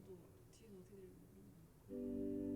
나도 뒤에서 어떻게 들리는지 모르겠네.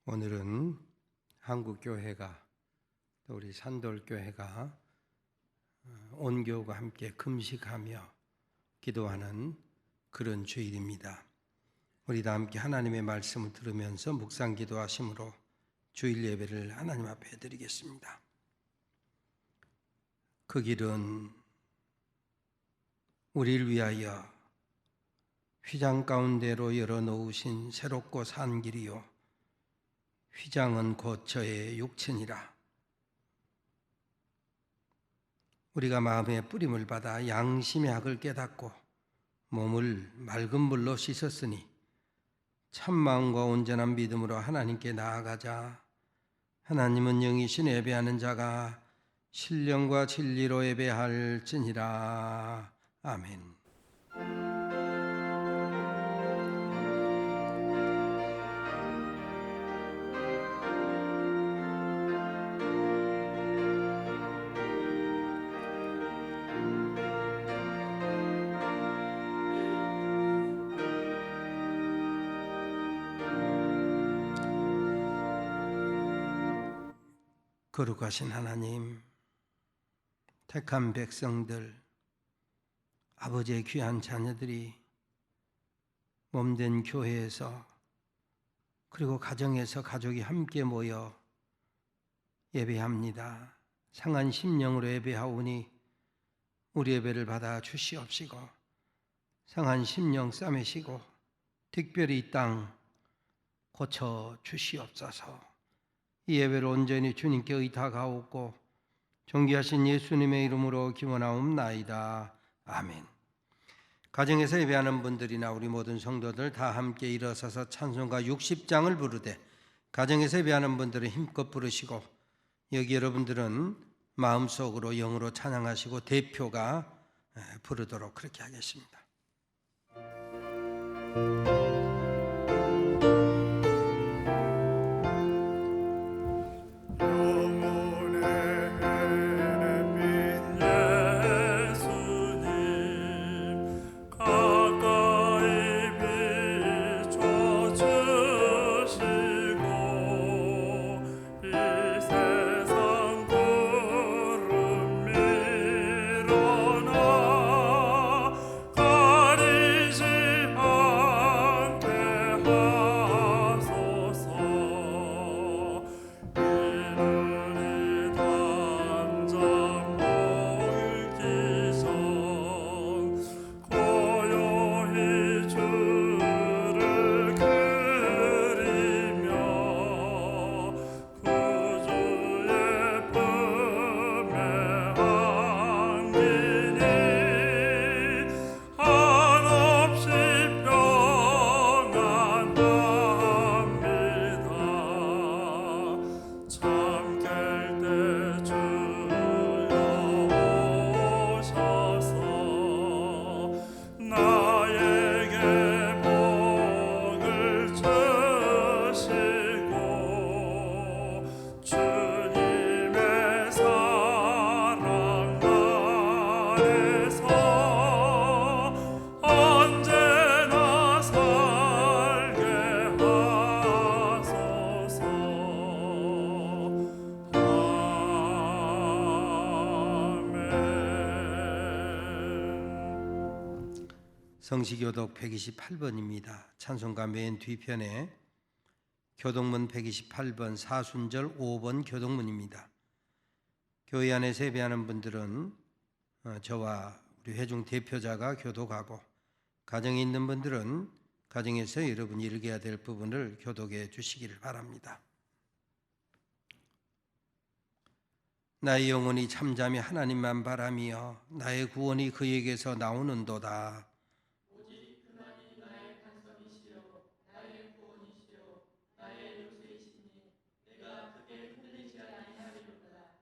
오늘은 한국교회가 또 우리 산돌교회가 온교우가 함께 금식하며 기도하는 그런 주일입니다. 우리 다 함께 하나님의 말씀을 들으면서 묵상 기도하심으로 주일 예배를 하나님 앞에 드리겠습니다. 그 길은 우리를 위하여 휘장 가운데로 열어놓으신 새롭고 산 길이요 휘장은 곧 저의 육체니라. 우리가 마음의 뿌림을 받아 양심의 학을 깨닫고 몸을 맑은 물로 씻었으니 참마음과 온전한 믿음으로 하나님께 나아가자. 하나님은 영이신 예배하는 자가 신령과 진리로 예배할지니라. 아멘. 거룩하신 하나님, 택한 백성들, 아버지의 귀한 자녀들이 몸된 교회에서 그리고 가정에서 가족이 함께 모여 예배합니다. 상한 심령으로 예배하오니 우리 예배를 받아 주시옵시고 상한 심령 싸매시고 특별히 이 땅 고쳐 주시옵소서. 이 예배를 온전히 주님께 의탁하옵고 존귀하신 예수님의 이름으로 기원하옵나이다. 아멘. 가정에서 예배하는 분들이나 우리 모든 성도들 다 함께 일어서서 찬송가 60장을 부르되 가정에서 예배하는 분들은 힘껏 부르시고 여기 여러분들은 마음속으로 영으로 찬양하시고 대표가 부르도록 그렇게 하겠습니다. 성시교독 128번입니다. 찬송가 맨 뒤편에 교독문 128번 사순절 5번 교독문입니다. 교회 안에서 예배하는 분들은 저와 우리 회중 대표자가 교독하고 가정에 있는 분들은 가정에서 여러분이 읽어야 될 부분을 교독해 주시기를 바랍니다. 나의 영혼이 잠잠히 하나님만 바라며 나의 구원이 그에게서 나오는도다.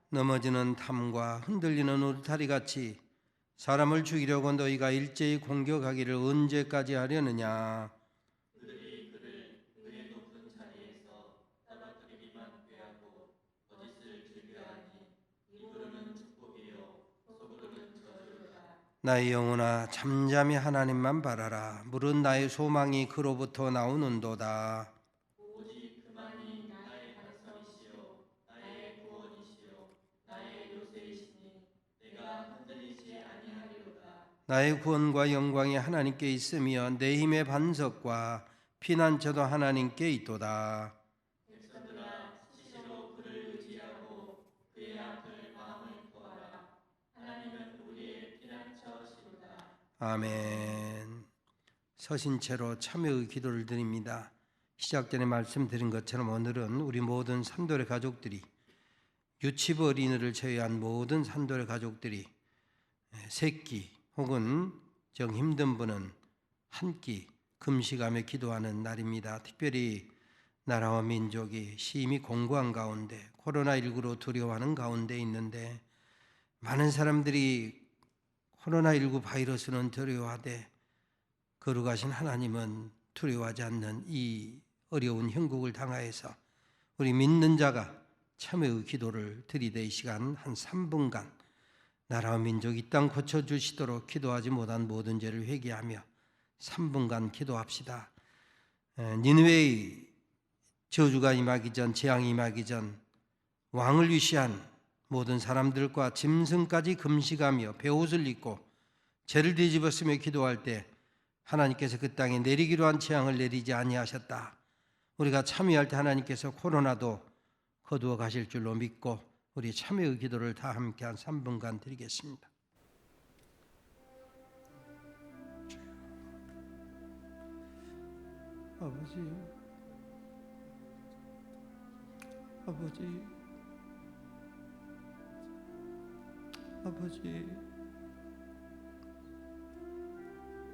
넘어지는 탐과 흔들리는 울타리같이 사람을 죽이려고 너희가 일제히 공격하기를 언제까지 하려느냐. 그들이 그를 그의 높은 자리에서 떨어뜨리기만 꾀하고 거짓을 즐겨하니 입으로는 축복이요 속으로는 저주로다. 나의 영혼아 잠잠히 하나님만 바라라. 물은 나의 소망이 그로부터 나오는도다. 나의 구원과 영광이 하나님께 있으며 내 힘의 반석과 피난처도 하나님께 있도다. 백성들아 스스로 그를 의지하고 그의 앞을 마음을 구하라. 하나님은 우리의 피난처시로다. 아멘. 서신 채로 참여의 기도를 드립니다. 시작 전에 말씀드린 것처럼 오늘은 우리 모든 산돌의 가족들이 유치부 어린이를 제외한 모든 산돌의 가족들이 새끼 혹은 정 힘든 분은 한 끼 금식하며 기도하는 날입니다. 특별히 나라와 민족이 심히 공고한 가운데 코로나19로 두려워하는 가운데 있는데 많은 사람들이 코로나19 바이러스는 두려워하되 거룩하신 하나님은 두려워하지 않는 이 어려운 형국을 당하여서 우리 믿는 자가 참여의 기도를 드리되 이 시간 한 3분간 나라와 민족 이 땅 고쳐주시도록 기도하지 못한 모든 죄를 회개하며 3분간 기도합시다. 니느웨의 저주가 임하기 전, 재앙이 임하기 전 왕을 위시한 모든 사람들과 짐승까지 금식하며 베옷을 입고 죄를 뒤집었으며 기도할 때 하나님께서 그 땅에 내리기로 한 재앙을 내리지 아니하셨다. 우리가 참여할 때 하나님께서 거두어 가실 줄로 믿고 우리 참여의 기도를 다 함께 한 3분간 드리겠습니다. 아버지, 아버지, 아버지,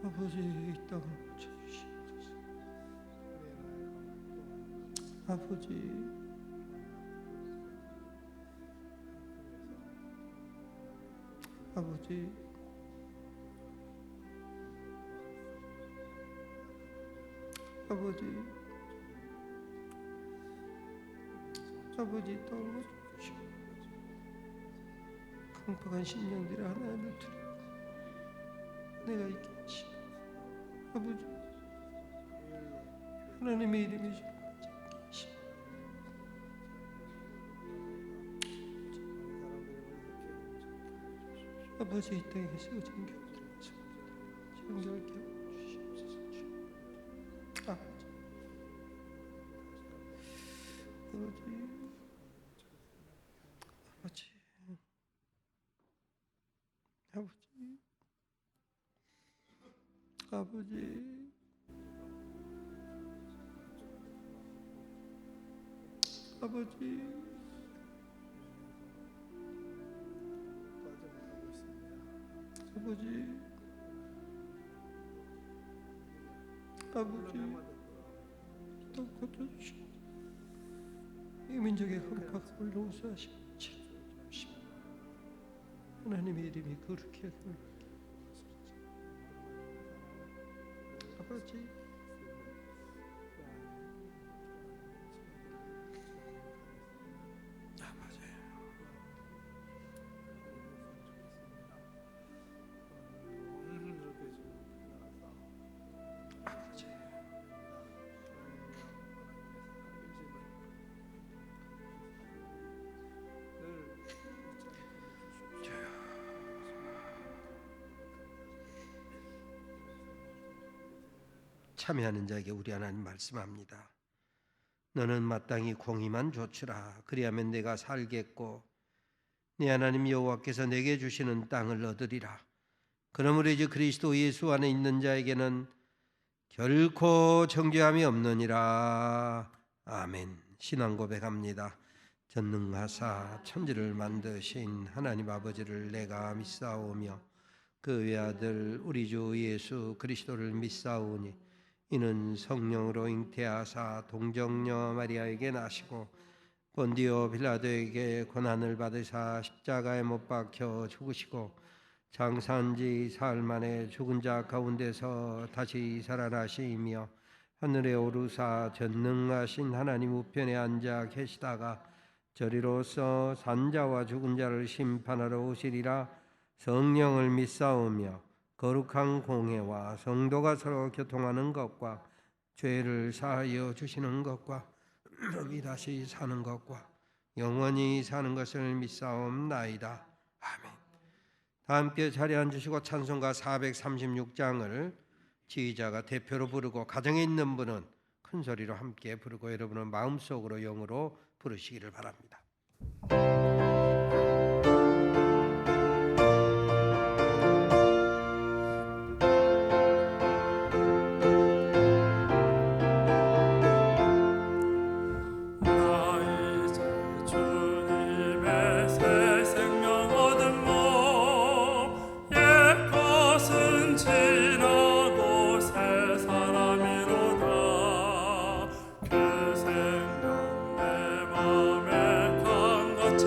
아버지, 이 땅을 주시옵소서. 아버지, 아버지, 아버지, 아버지 땅을 주시옵소서. 강팍한 심령들의 하나님을 두려워 내가 있게 하시고 아버지 하나님의 이름이 좀 아버지 이 땅에 계시고 정결케 주시옵소서. 아버지, 아버지, 아버지, 아버지, 아버지, 아버지, 아버지, 또 고쳐주시고 이 민족의 흠팍을 용서하시고 치료주시고 하나님의 이름이 거룩히 여김을 아버지, 참여하는 자에게 우리 하나님 말씀합니다. 너는 마땅히 공의만 조추라. 그리하면 내가 살겠고 네 하나님 여호와께서 내게 주시는 땅을 얻으리라. 그러므로 이제 그리스도 예수 안에 있는 자에게는 결코 정죄함이 없느니라. 아멘. 신앙 고백합니다. 전능하사 천지를 만드신 하나님 아버지를 내가 믿사오며 그 외아들 우리 주 예수 그리스도를 믿사오니 이는 성령으로 잉태하사 동정녀 마리아에게 나시고 본디오 빌라도에게 고난을 받으사 십자가에 못 박혀 죽으시고 장사한 지 사흘 만에 죽은 자 가운데서 다시 살아나시며 하늘에 오르사 전능하신 하나님 우편에 앉아 계시다가 저리로서 산자와 죽은 자를 심판하러 오시리라. 성령을 믿사오며 거룩한 공회와 성도가 서로 교통하는 것과 죄를 사하여 주시는 것과 몸이 다시 사는 것과 영원히 사는 것을 믿사옵나이다. 아멘. 다 함께 자리에 앉으시고 찬송가 436장을 지휘자가 대표로 부르고 가정에 있는 분은 큰 소리로 함께 부르고 여러분은 마음속으로 영으로 부르시기를 바랍니다. 그 생명 내 맘에 강같이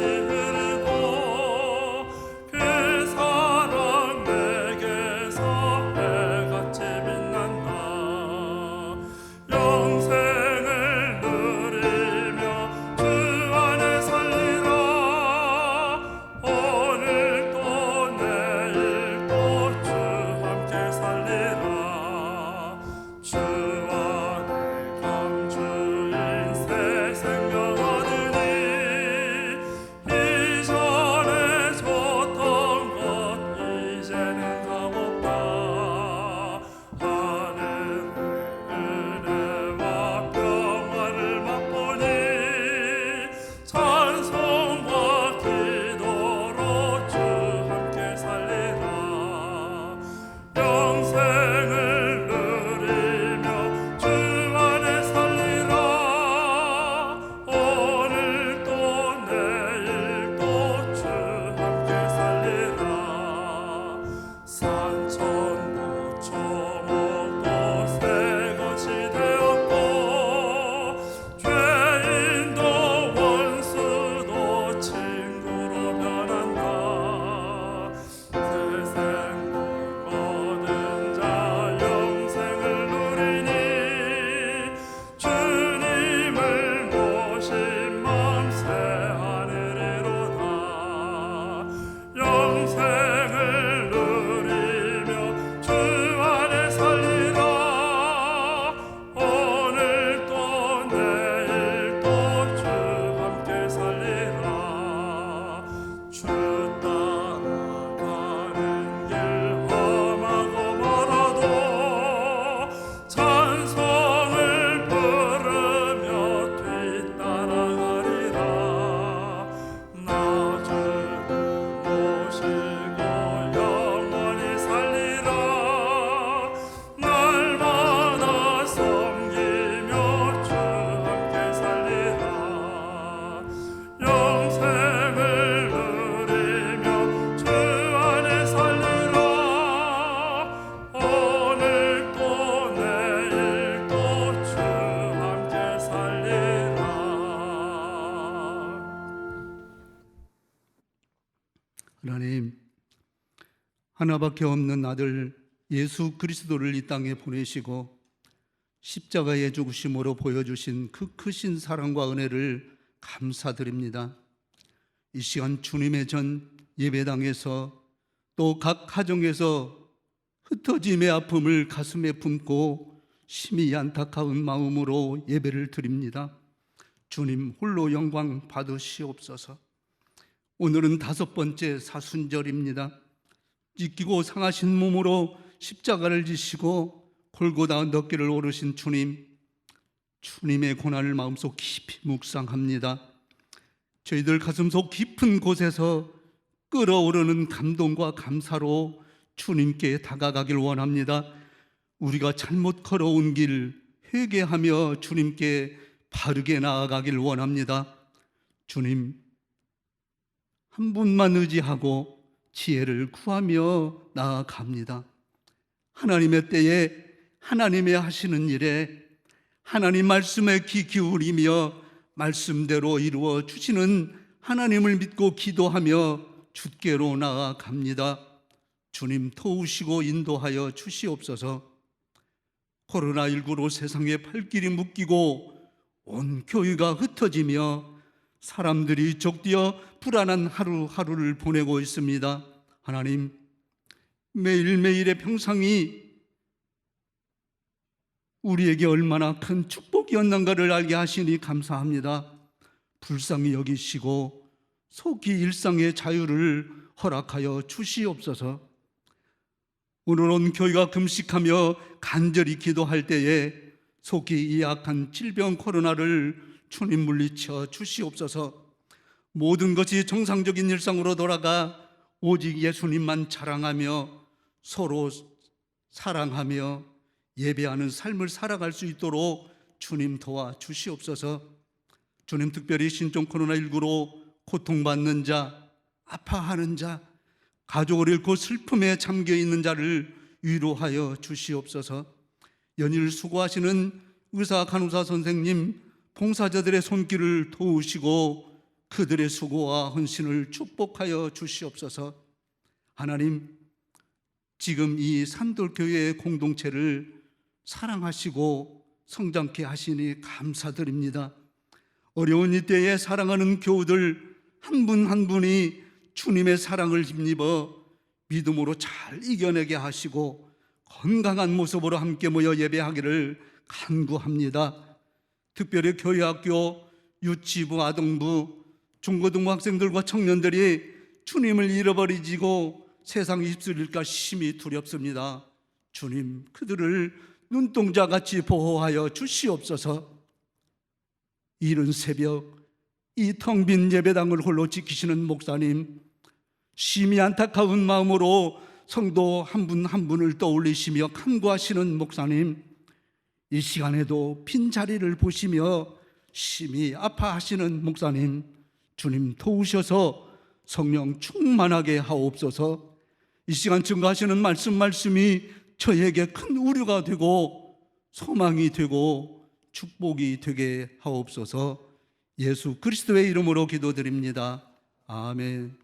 하나님, 하나밖에 없는 아들 예수 그리스도를 이 땅에 보내시고 십자가의 죽으심으로 보여주신 그 크신 사랑과 은혜를 감사드립니다. 이 시간 주님의 전 예배당에서 또 각 가정에서 흩어짐의 아픔을 가슴에 품고 심히 안타까운 마음으로 예배를 드립니다. 주님 홀로 영광 받으시옵소서. 오늘은 5번째 사순절입니다. 찢기고 상하신 몸으로 십자가를 지시고 골고다 언덕길을 오르신 주님, 주님의 고난을 마음속 깊이 묵상합니다. 저희들 가슴속 깊은 곳에서 끓어오르는 감동과 감사로 주님께 다가가길 원합니다. 우리가 잘못 걸어온 길 회개하며 주님께 바르게 나아가길 원합니다. 주님, 한 분만 의지하고 지혜를 구하며 나아갑니다. 하나님의 때에 하나님의 하시는 일에 하나님 말씀에 귀 기울이며 말씀대로 이루어 주시는 하나님을 믿고 기도하며 주께로 나아갑니다. 주님 도우시고 인도하여 주시옵소서. 코로나19로 세상의 발길이 묶이고 온 교회가 흩어지며 사람들이 족되어 불안한 하루하루를 보내고 있습니다. 하나님, 매일매일의 평상이 우리에게 얼마나 큰 축복이었는가를 알게 하시니 감사합니다. 불쌍히 여기시고 속히 일상의 자유를 허락하여 주시옵소서. 오늘 온 교회가 금식하며 간절히 기도할 때에 속히 이 악한 질병 코로나를 주님 물리쳐 주시옵소서. 모든 것이 정상적인 일상으로 돌아가 오직 예수님만 자랑하며 서로 사랑하며 예배하는 삶을 살아갈 수 있도록 주님 도와주시옵소서. 주님, 특별히 신종 코로나19로 고통받는 자, 아파하는 자, 가족을 잃고 슬픔에 잠겨있는 자를 위로하여 주시옵소서. 연일 수고하시는 의사, 간호사 선생님, 봉사자들의 손길을 도우시고 그들의 수고와 헌신을 축복하여 주시옵소서. 하나님, 지금 이 산돌교회의 공동체를 사랑하시고 성장케 하시니 감사드립니다. 어려운 이때에 사랑하는 교우들 한 분 한 분이 주님의 사랑을 힘입어 믿음으로 잘 이겨내게 하시고 건강한 모습으로 함께 모여 예배하기를 간구합니다. 특별히 교회학교, 유치부, 아동부, 중고등부 학생들과 청년들이 주님을 잃어버리고 세상에 휩쓸릴까 심히 두렵습니다. 주님, 그들을 눈동자같이 보호하여 주시옵소서. 이른 새벽 이 텅 빈 예배당을 홀로 지키시는 목사님, 심히 안타까운 마음으로 성도 한 분 한 분을 떠올리시며 간구하시는 목사님, 이 시간에도 빈 자리를 보시며 심히 아파하시는 목사님, 주님 도우셔서 성령 충만하게 하옵소서. 이 시간 증거하시는 말씀이 저에게 큰 우려가 되고 소망이 되고 축복이 되게 하옵소서. 예수 그리스도의 이름으로 기도드립니다. 아멘.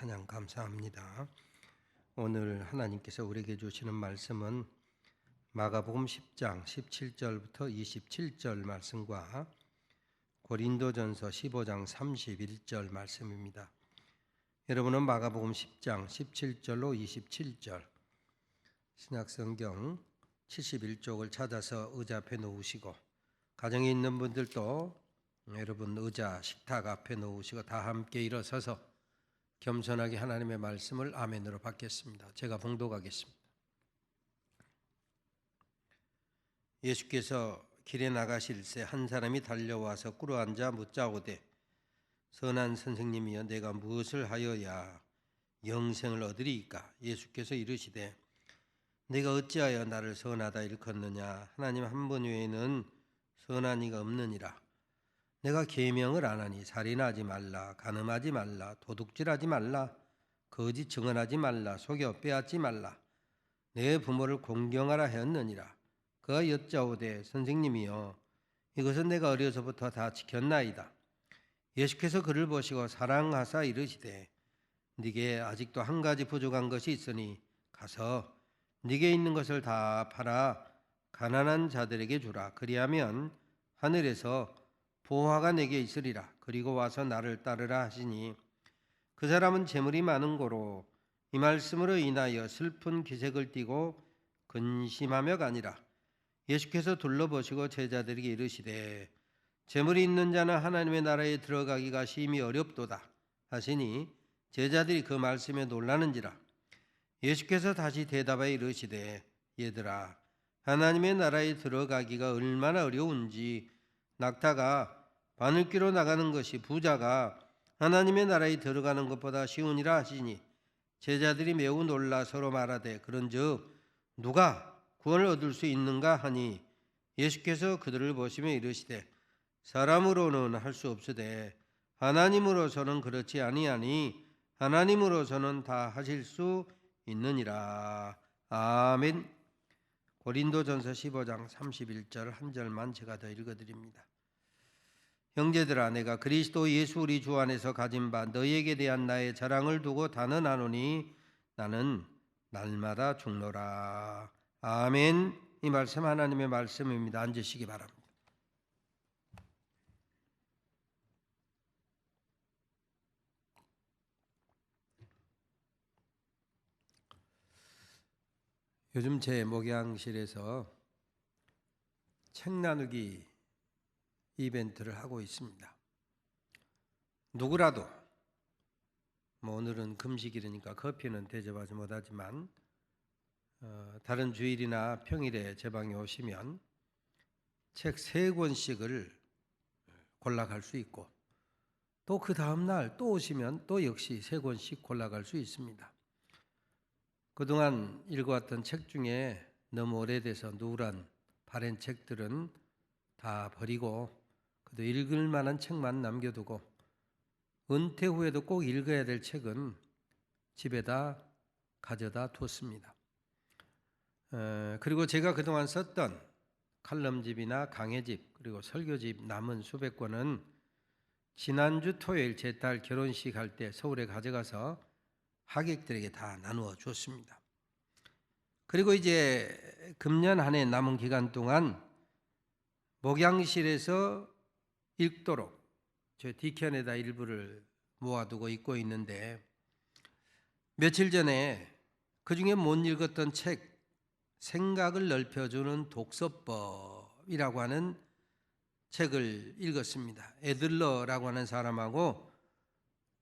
찬양 감사합니다. 오늘 하나님께서 우리에게 주시는 말씀은 마가복음 10장 17절부터 27절 말씀과 고린도전서 15장 31절 말씀입니다. 여러분은 마가복음 10장 17절로 27절 신약성경 71쪽을 찾아서 의자 앞에 놓으시고, 가정에 있는 분들도 여러분 의자 식탁 앞에 놓으시고 다 함께 일어서서 겸손하게 하나님의 말씀을 아멘으로 받겠습니다. 제가 봉독하겠습니다. 예수께서 길에 나가실새 한 사람이 달려와서 꿇어앉아 묻자오되, 선한 선생님이여 내가 무엇을 하여야 영생을 얻으리이까? 예수께서 이르시되, 내가 어찌하여 나를 선하다 일컫느냐? 하나님 한 분 외에는 선한 이가 없느니라. 내가 계명을 안 하니 살인하지 말라, 간음하지 말라, 도둑질하지 말라, 거짓 증언하지 말라, 속여 빼앗지 말라, 내 부모를 공경하라 하였느니라. 그가 여짜오되, 선생님이여 이것은 내가 어려서부터 다 지켰나이다. 예수께서 그를 보시고 사랑하사 이르시되, 네게 아직도 한 가지 부족한 것이 있으니 가서 네게 있는 것을 다 팔아 가난한 자들에게 주라. 그리하면 하늘에서 보화가 내게 있으리라. 그리고 와서 나를 따르라 하시니, 그 사람은 재물이 많은 고로 이 말씀으로 인하여 슬픈 기색을 띠고 근심하며 가니라. 예수께서 둘러보시고 제자들에게 이르시되, 재물이 있는 자는 하나님의 나라에 들어가기가 심히 어렵도다 하시니 제자들이 그 말씀에 놀라는지라. 예수께서 다시 대답하여 이르시되, 얘들아, 하나님의 나라에 들어가기가 얼마나 어려운지 낙타가 바늘귀로 나가는 것이 부자가 하나님의 나라에 들어가는 것보다 쉬우니라 하시니, 제자들이 매우 놀라 서로 말하되, 그런즉 누가 구원을 얻을 수 있는가 하니, 예수께서 그들을 보시며 이르시되, 사람으로는 할 수 없으되 하나님으로서는 그렇지 아니하니 하나님으로서는 다 하실 수 있느니라. 아멘. 고린도전서 15장 31절 한 절만 제가 더 읽어드립니다. 형제들아, 내가 그리스도 예수 우리 주 안에서 가진 바 너희에게 대한 나의 자랑을 두고 단언하노니 나는 날마다 죽노라. 아멘. 이 말씀 하나님의 말씀입니다. 앉으시기 바랍니다. 요즘 제 목양실에서 책 나누기 이벤트를 하고 있습니다. 누구라도 오늘은 금식일이니까 커피는 대접하지 못하지만 다른 주일이나 평일에 제 방에 오시면 책 3권씩을 골라갈 수 있고 또 그 다음날 또 오시면 또 역시 3권씩 골라갈 수 있습니다. 그동안 읽어왔던 책 중에 너무 오래돼서 누런 바랜 책들은 다 버리고 그래도 읽을 만한 책만 남겨두고 은퇴 후에도 꼭 읽어야 될 책은 집에다 가져다 뒀습니다. 그리고 제가 그동안 썼던 칼럼집이나 강해집 그리고 설교집 남은 수백 권은 지난주 토요일 제 딸 결혼식 할 때 서울에 가져가서 하객들에게 다 나누어 줬습니다. 그리고 이제 금년 한 해 남은 기간 동안 목양실에서 읽도록 저 디켠에다 일부를 모아두고 읽고 있는데 며칠 전에 그중에 못 읽었던 책 생각을 넓혀주는 독서법이라고 하는 책을 읽었습니다. 애들러라고 하는 사람하고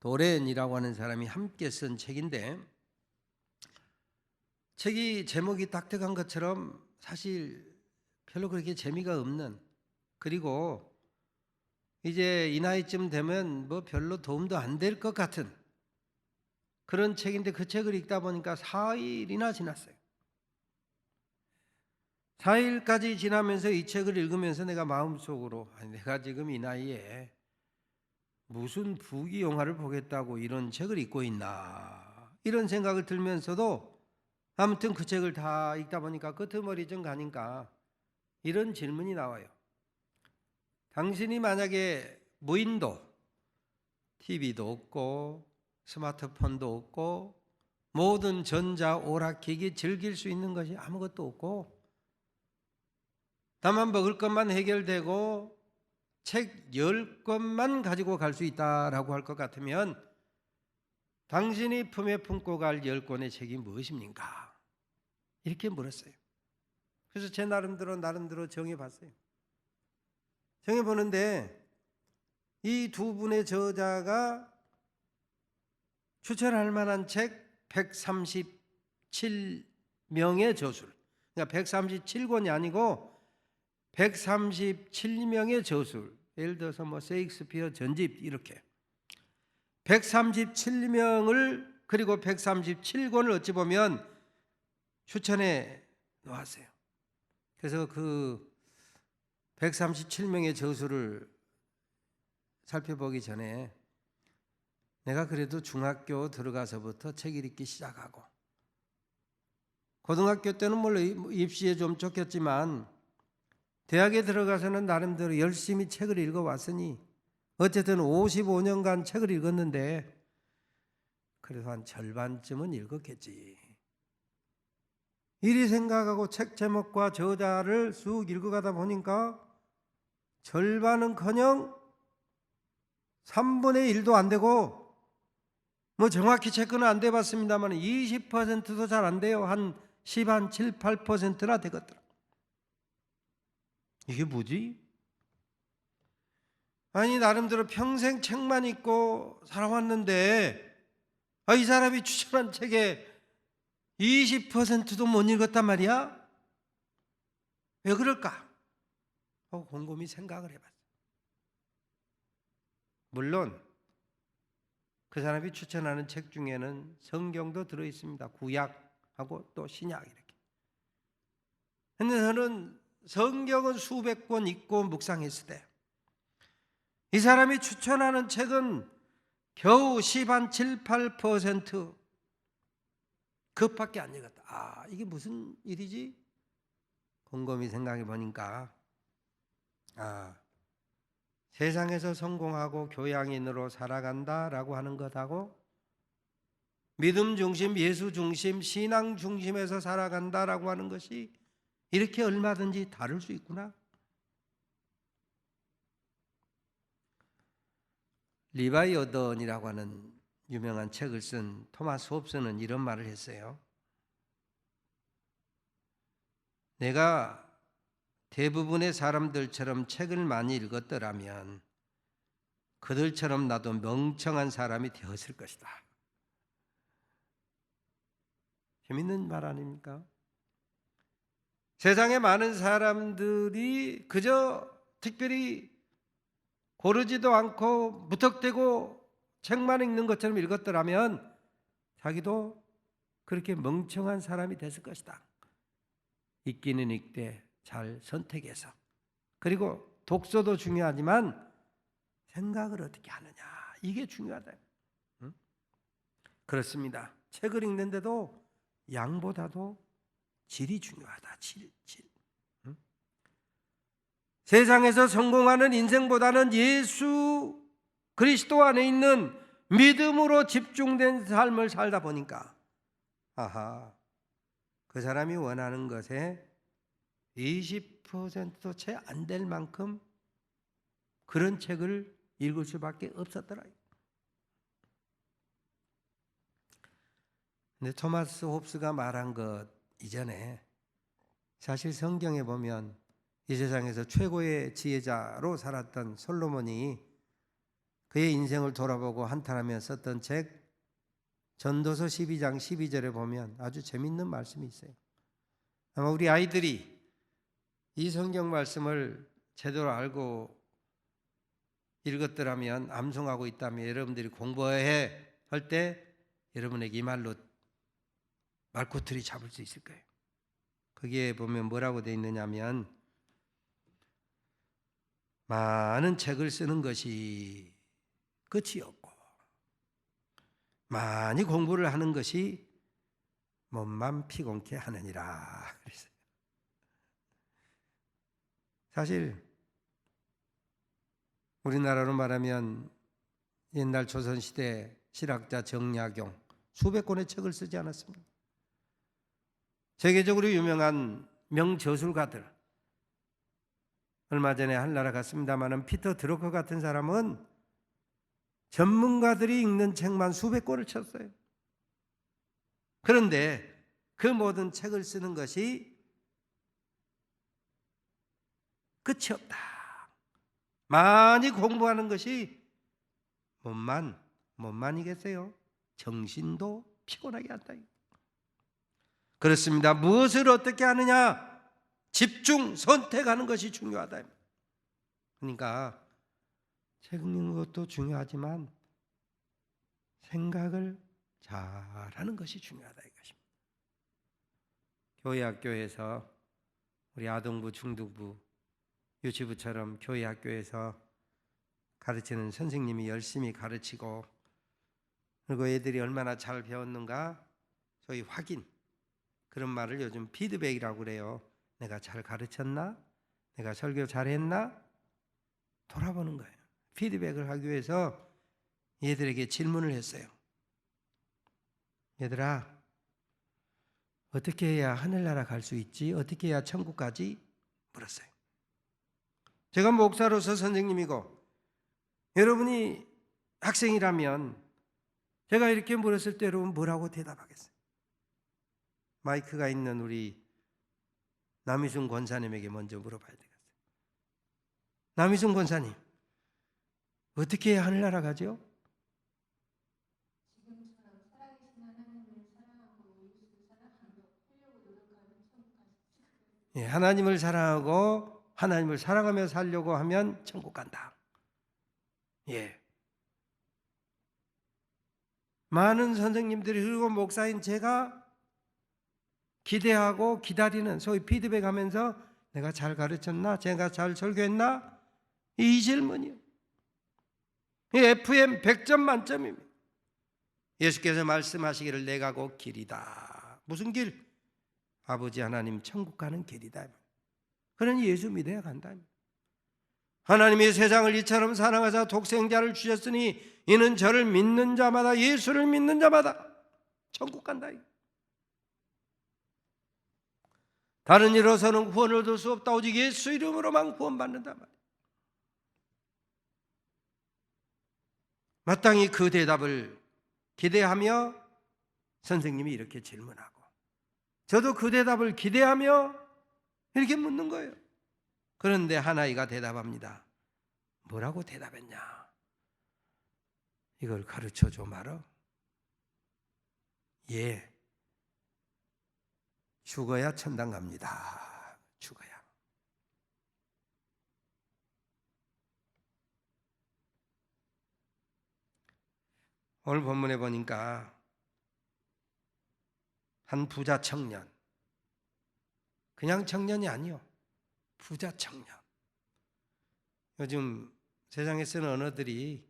도렌이라고 하는 사람이 함께 쓴 책인데 책이 제목이 딱딱한 것처럼 사실 별로 그렇게 재미가 없는 그리고 이제 이 나이쯤 되면 뭐 별로 도움도 안 될 것 같은 그런 책인데 그 책을 읽다 보니까 4일이나 지났어요. 4일까지 지나면서 이 책을 읽으면서 내가 마음속으로 내가 지금 이 나이에 무슨 부귀 영화를 보겠다고 이런 책을 읽고 있나 이런 생각을 들면서도 아무튼 그 책을 다 읽다 보니까 끄트머리 좀 가니까 이런 질문이 나와요. 당신이 만약에 무인도, TV도 없고 스마트폰도 없고 모든 전자 오락기기 즐길 수 있는 것이 아무것도 없고 다만 먹을 것만 해결되고 책 10권만 가지고 갈 수 있다라고 할 것 같으면 당신이 품에 품고 갈 10권의 책이 무엇입니까? 이렇게 물었어요. 그래서 제 나름대로 정해봤어요. 정해보는데 이 두 분의 저자가 추천할 만한 책 137명의 저술, 그러니까 137권이 아니고 137명의 저술, 예를 들어서 뭐 세익스피어 전집 이렇게 137명을 그리고 137권을 어찌 보면 추천해 놓았어요. 그래서 그 137명의 저술을 살펴보기 전에 내가 그래도 중학교 들어가서부터 책 읽기 시작하고 고등학교 때는 물론 입시에 좀 쫓겼지만 대학에 들어가서는 나름대로 열심히 책을 읽어왔으니 어쨌든 55년간 책을 읽었는데 그래도 한 절반쯤은 읽었겠지. 이리 생각하고 책 제목과 저자를 쑥 읽어가다 보니까 절반은커녕 3분의 1도 안 되고 뭐 정확히 체크는 안 돼봤습니다만 20%도 잘 안 돼요. 한 10, 한 7, 8%나 되거든. 이게 뭐지? 아니 나름대로 평생 책만 읽고 살아왔는데 이 사람이 추천한 책에 20%도 못 읽었단 말이야? 왜 그럴까? 하고 곰곰이 생각을 해봤어요. 물론 그 사람이 추천하는 책 중에는 성경도 들어있습니다. 구약하고 또 신약 이렇게. 근데 저는 성경은 수백 권 읽고 묵상했을 때 이 사람이 추천하는 책은 겨우 7, 8% 그것밖에 안 읽었다. 이게 무슨 일이지? 곰곰이 생각해 보니까 세상에서 성공하고 교양인으로 살아간다라고 하는 것하고 믿음 중심, 예수 중심, 신앙 중심에서 살아간다라고 하는 것이 이렇게 얼마든지 다를 수 있구나. 리바이 어던이라고 하는 유명한 책을 쓴 토마스 홉스는 이런 말을 했어요. 내가 대부분의 사람들처럼 책을 많이 읽었더라면 그들처럼 나도 멍청한 사람이 되었을 것이다. 재밌는 말 아닙니까? 세상에 많은 사람들이 그저 특별히 고르지도 않고 무턱대고 책만 읽는 것처럼 읽었더라면 자기도 그렇게 멍청한 사람이 됐을 것이다. 읽기는 읽되 잘 선택해서, 그리고 독서도 중요하지만 생각을 어떻게 하느냐, 이게 중요하다. 응? 그렇습니다. 책을 읽는데도 양보다도 질이 중요하다. 질. 응? 세상에서 성공하는 인생보다는 예수 그리스도 안에 있는 믿음으로 집중된 삶을 살다 보니까 그 사람이 원하는 것에 20%도 채 안 될 만큼 그런 책을 읽을 수밖에 없었더라. 근데 토마스 홉스가 말한 것 이전에 사실 성경에 보면 이 세상에서 최고의 지혜자로 살았던 솔로몬이 그의 인생을 돌아보고 한탄하며 썼던 책 전도서 12장 12절에 보면 아주 재밌는 말씀이 있어요. 아마 우리 아이들이 이 성경 말씀을 제대로 알고 읽었더라면, 암송하고 있다면 여러분들이 공부해 할 때 여러분에게 이 말로 말꼬투리 잡을 수 있을 거예요. 거기에 보면 뭐라고 되어 있느냐면, 많은 책을 쓰는 것이 끝이 없고 많이 공부를 하는 것이 몸만 피곤케 하느니라. 그랬어요. 사실 우리나라로 말하면 옛날 조선시대 실학자 정약용 수백 권의 책을 쓰지 않았습니까? 세계적으로 유명한 명저술가들, 얼마 전에 한나라 갔습니다마는 피터 드러커 같은 사람은 전문가들이 읽는 책만 수백 권을 쳤어요. 그런데 그 모든 책을 쓰는 것이 끝이 없다. 많이 공부하는 것이 몸만이겠어요? 정신도 피곤하게 한다. 그렇습니다. 무엇을 어떻게 하느냐, 집중, 선택하는 것이 중요하다. 그러니까 책 읽는 것도 중요하지만 생각을 잘하는 것이 중요하다 이것입니다. 교회 학교에서 우리 아동부, 중등부, 유치부처럼 교회 학교에서 가르치는 선생님이 열심히 가르치고, 그리고 애들이 얼마나 잘 배웠는가 소위 확인, 그런 말을 요즘 피드백이라고 그래요. 내가 잘 가르쳤나? 내가 설교 잘했나? 돌아보는 거예요. 피드백을 하기 위해서 얘들에게 질문을 했어요. 얘들아, 어떻게 해야 하늘나라 갈 수 있지? 어떻게 해야 천국 가지? 물었어요. 제가 목사로서 선생님이고 여러분이 학생이라면 제가 이렇게 물었을 때 여러분 뭐라고 대답하겠어요? 마이크가 있는 우리 남희순 권사님에게 먼저 물어봐야 되겠어요. 남희순 권사님, 어떻게 해야 하늘나라 가죠? 지금처럼 살아계신 하나님을 사랑하고 예수를 사랑하려고 노력하면 천국 갈 수 있어요. 예, 하나님을 사랑하고 하나님을 사랑하며 살려고 하면 천국 간다. 예. 많은 선생님들이, 그리고 목사인 제가 기대하고 기다리는 소위 피드백하면서 내가 잘 가르쳤나? 제가 잘 설교했나? 이 질문이요. FM 100점 만점입니다. 예수께서 말씀하시기를 내가 곧 길이다. 무슨 길? 아버지 하나님 천국 가는 길이다. 그러니 예수 믿어야 간다. 하나님이 세상을 이처럼 사랑하사 독생자를 주셨으니 이는 저를 믿는 자마다, 예수를 믿는 자마다 천국 간다. 다른 이로서는 구원을 얻을 수 없다. 오직 예수 이름으로만 구원받는다 말이야. 마땅히 그 대답을 기대하며 선생님이 이렇게 질문하고, 저도 그 대답을 기대하며 이렇게 묻는 거예요. 그런데 하나이가 대답합니다. 뭐라고 대답했냐? 이걸 가르쳐줘 말어. 예, 죽어야 천당 갑니다. 죽어야. 오늘 본문에 보니까 한 부자 청년, 그냥 청년이 아니요, 부자 청년. 요즘 세상에 쓰는 언어들이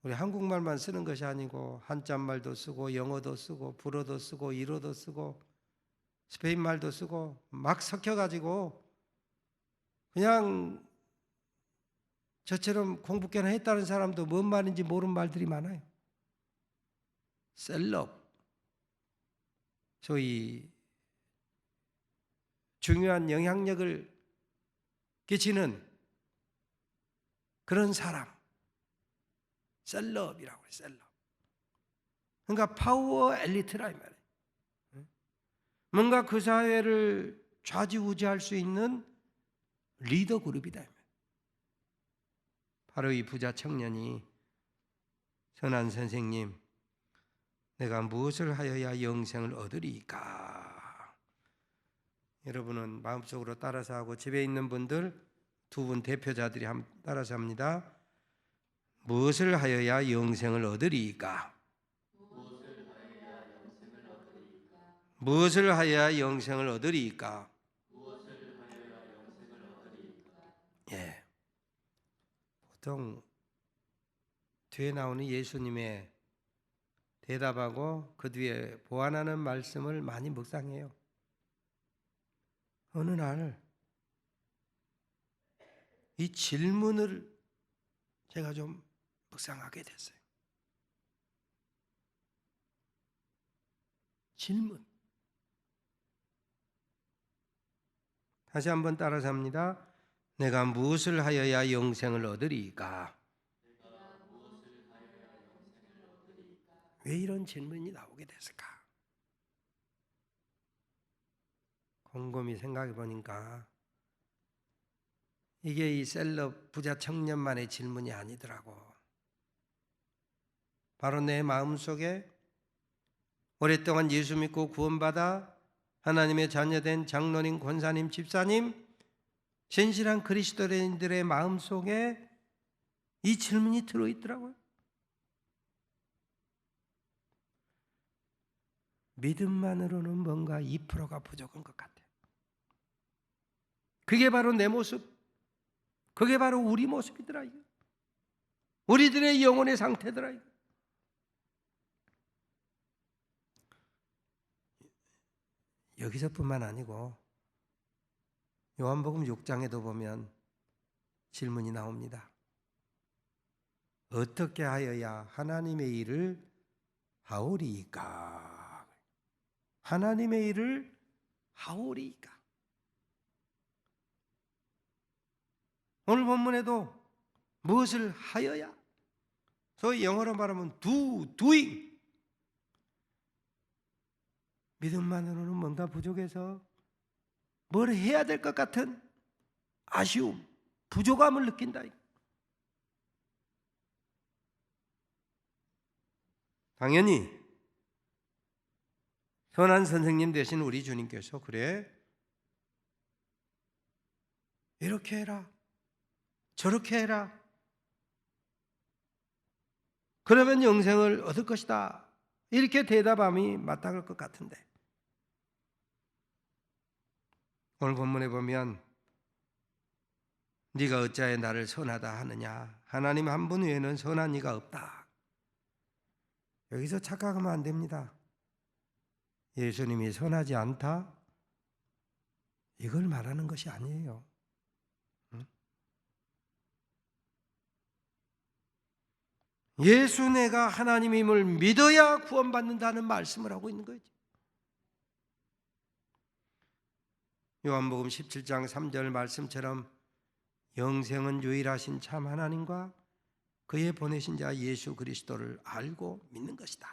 우리 한국말만 쓰는 것이 아니고 한자말도 쓰고 영어도 쓰고 불어도 쓰고 일어도 쓰고 스페인말도 쓰고 막 섞여가지고 그냥 저처럼 공부 꽤나 했다는 사람도 뭔 말인지 모르는 말들이 많아요. 셀럽, 소위 중요한 영향력을 끼치는 그런 사람, 셀럽이라고 해요. 셀럽. 그러니까 파워 엘리트라 이 말이에요. 뭔가 그 사회를 좌지우지할 수 있는 리더 그룹이다. 바로 이 부자 청년이 선한 선생님, 내가 무엇을 하여야 영생을 얻으리까? 여러분은 마음속으로 따라서 하고, 집에 있는 분들 두 분 대표자들이 따라서 합니다. 무엇을 하여야 영생을 얻으리까? 무엇을 하여야 영생을 얻으리까? 예. 보통 뒤에 나오는 예수님의 대답하고 그 뒤에 보완하는 말씀을 많이 묵상해요. 어느 날 이 질문을 제가 좀 묵상하게 됐어요. 질문. 다시 한번 따라서 합니다. 내가 무엇을 하여야 영생을 얻으리까? 왜 이런 질문이 나오게 됐을까? 곰곰이 생각해 보니까 이게 이 셀럽 부자 청년만의 질문이 아니더라고. 바로 내 마음속에 오랫동안 예수 믿고 구원받아 하나님의 자녀된 장로님, 권사님, 집사님, 신실한 그리스도인들의 마음속에 이 질문이 들어있더라고요. 믿음만으로는 뭔가 2%가 부족한 것 같아요. 그게 바로 내 모습, 그게 바로 우리 모습이더라. 우리들의 영혼의 상태더라. 여기서뿐만 아니고 요한복음 6장에도 보면 질문이 나옵니다. 어떻게 하여야 하나님의 일을 하오리이까? 하나님의 일을 하오리이까? 오늘 본문에도 무엇을 하여야, 소위 영어로 말하면 doing. 믿음만으로는 뭔가 부족해서 뭘 해야 될 것 같은 아쉬움, 부족함을 느낀다. 당연히 선한 선생님 되신 우리 주님께서 그래, 이렇게 해라, 저렇게 해라, 그러면 영생을 얻을 것이다, 이렇게 대답함이 마땅할 것 같은데, 오늘 본문에 보면 네가 어찌하여 나를 선하다 하느냐? 하나님 한 분 외에는 선한 이가 없다. 여기서 착각하면 안 됩니다. 예수님이 선하지 않다? 이걸 말하는 것이 아니에요. 예수 내가 하나님임을 믿어야 구원받는다는 말씀을 하고 있는 거죠. 요한복음 17장 3절 말씀처럼 영생은 유일하신 참 하나님과 그의 보내신 자 예수 그리스도를 알고 믿는 것이다.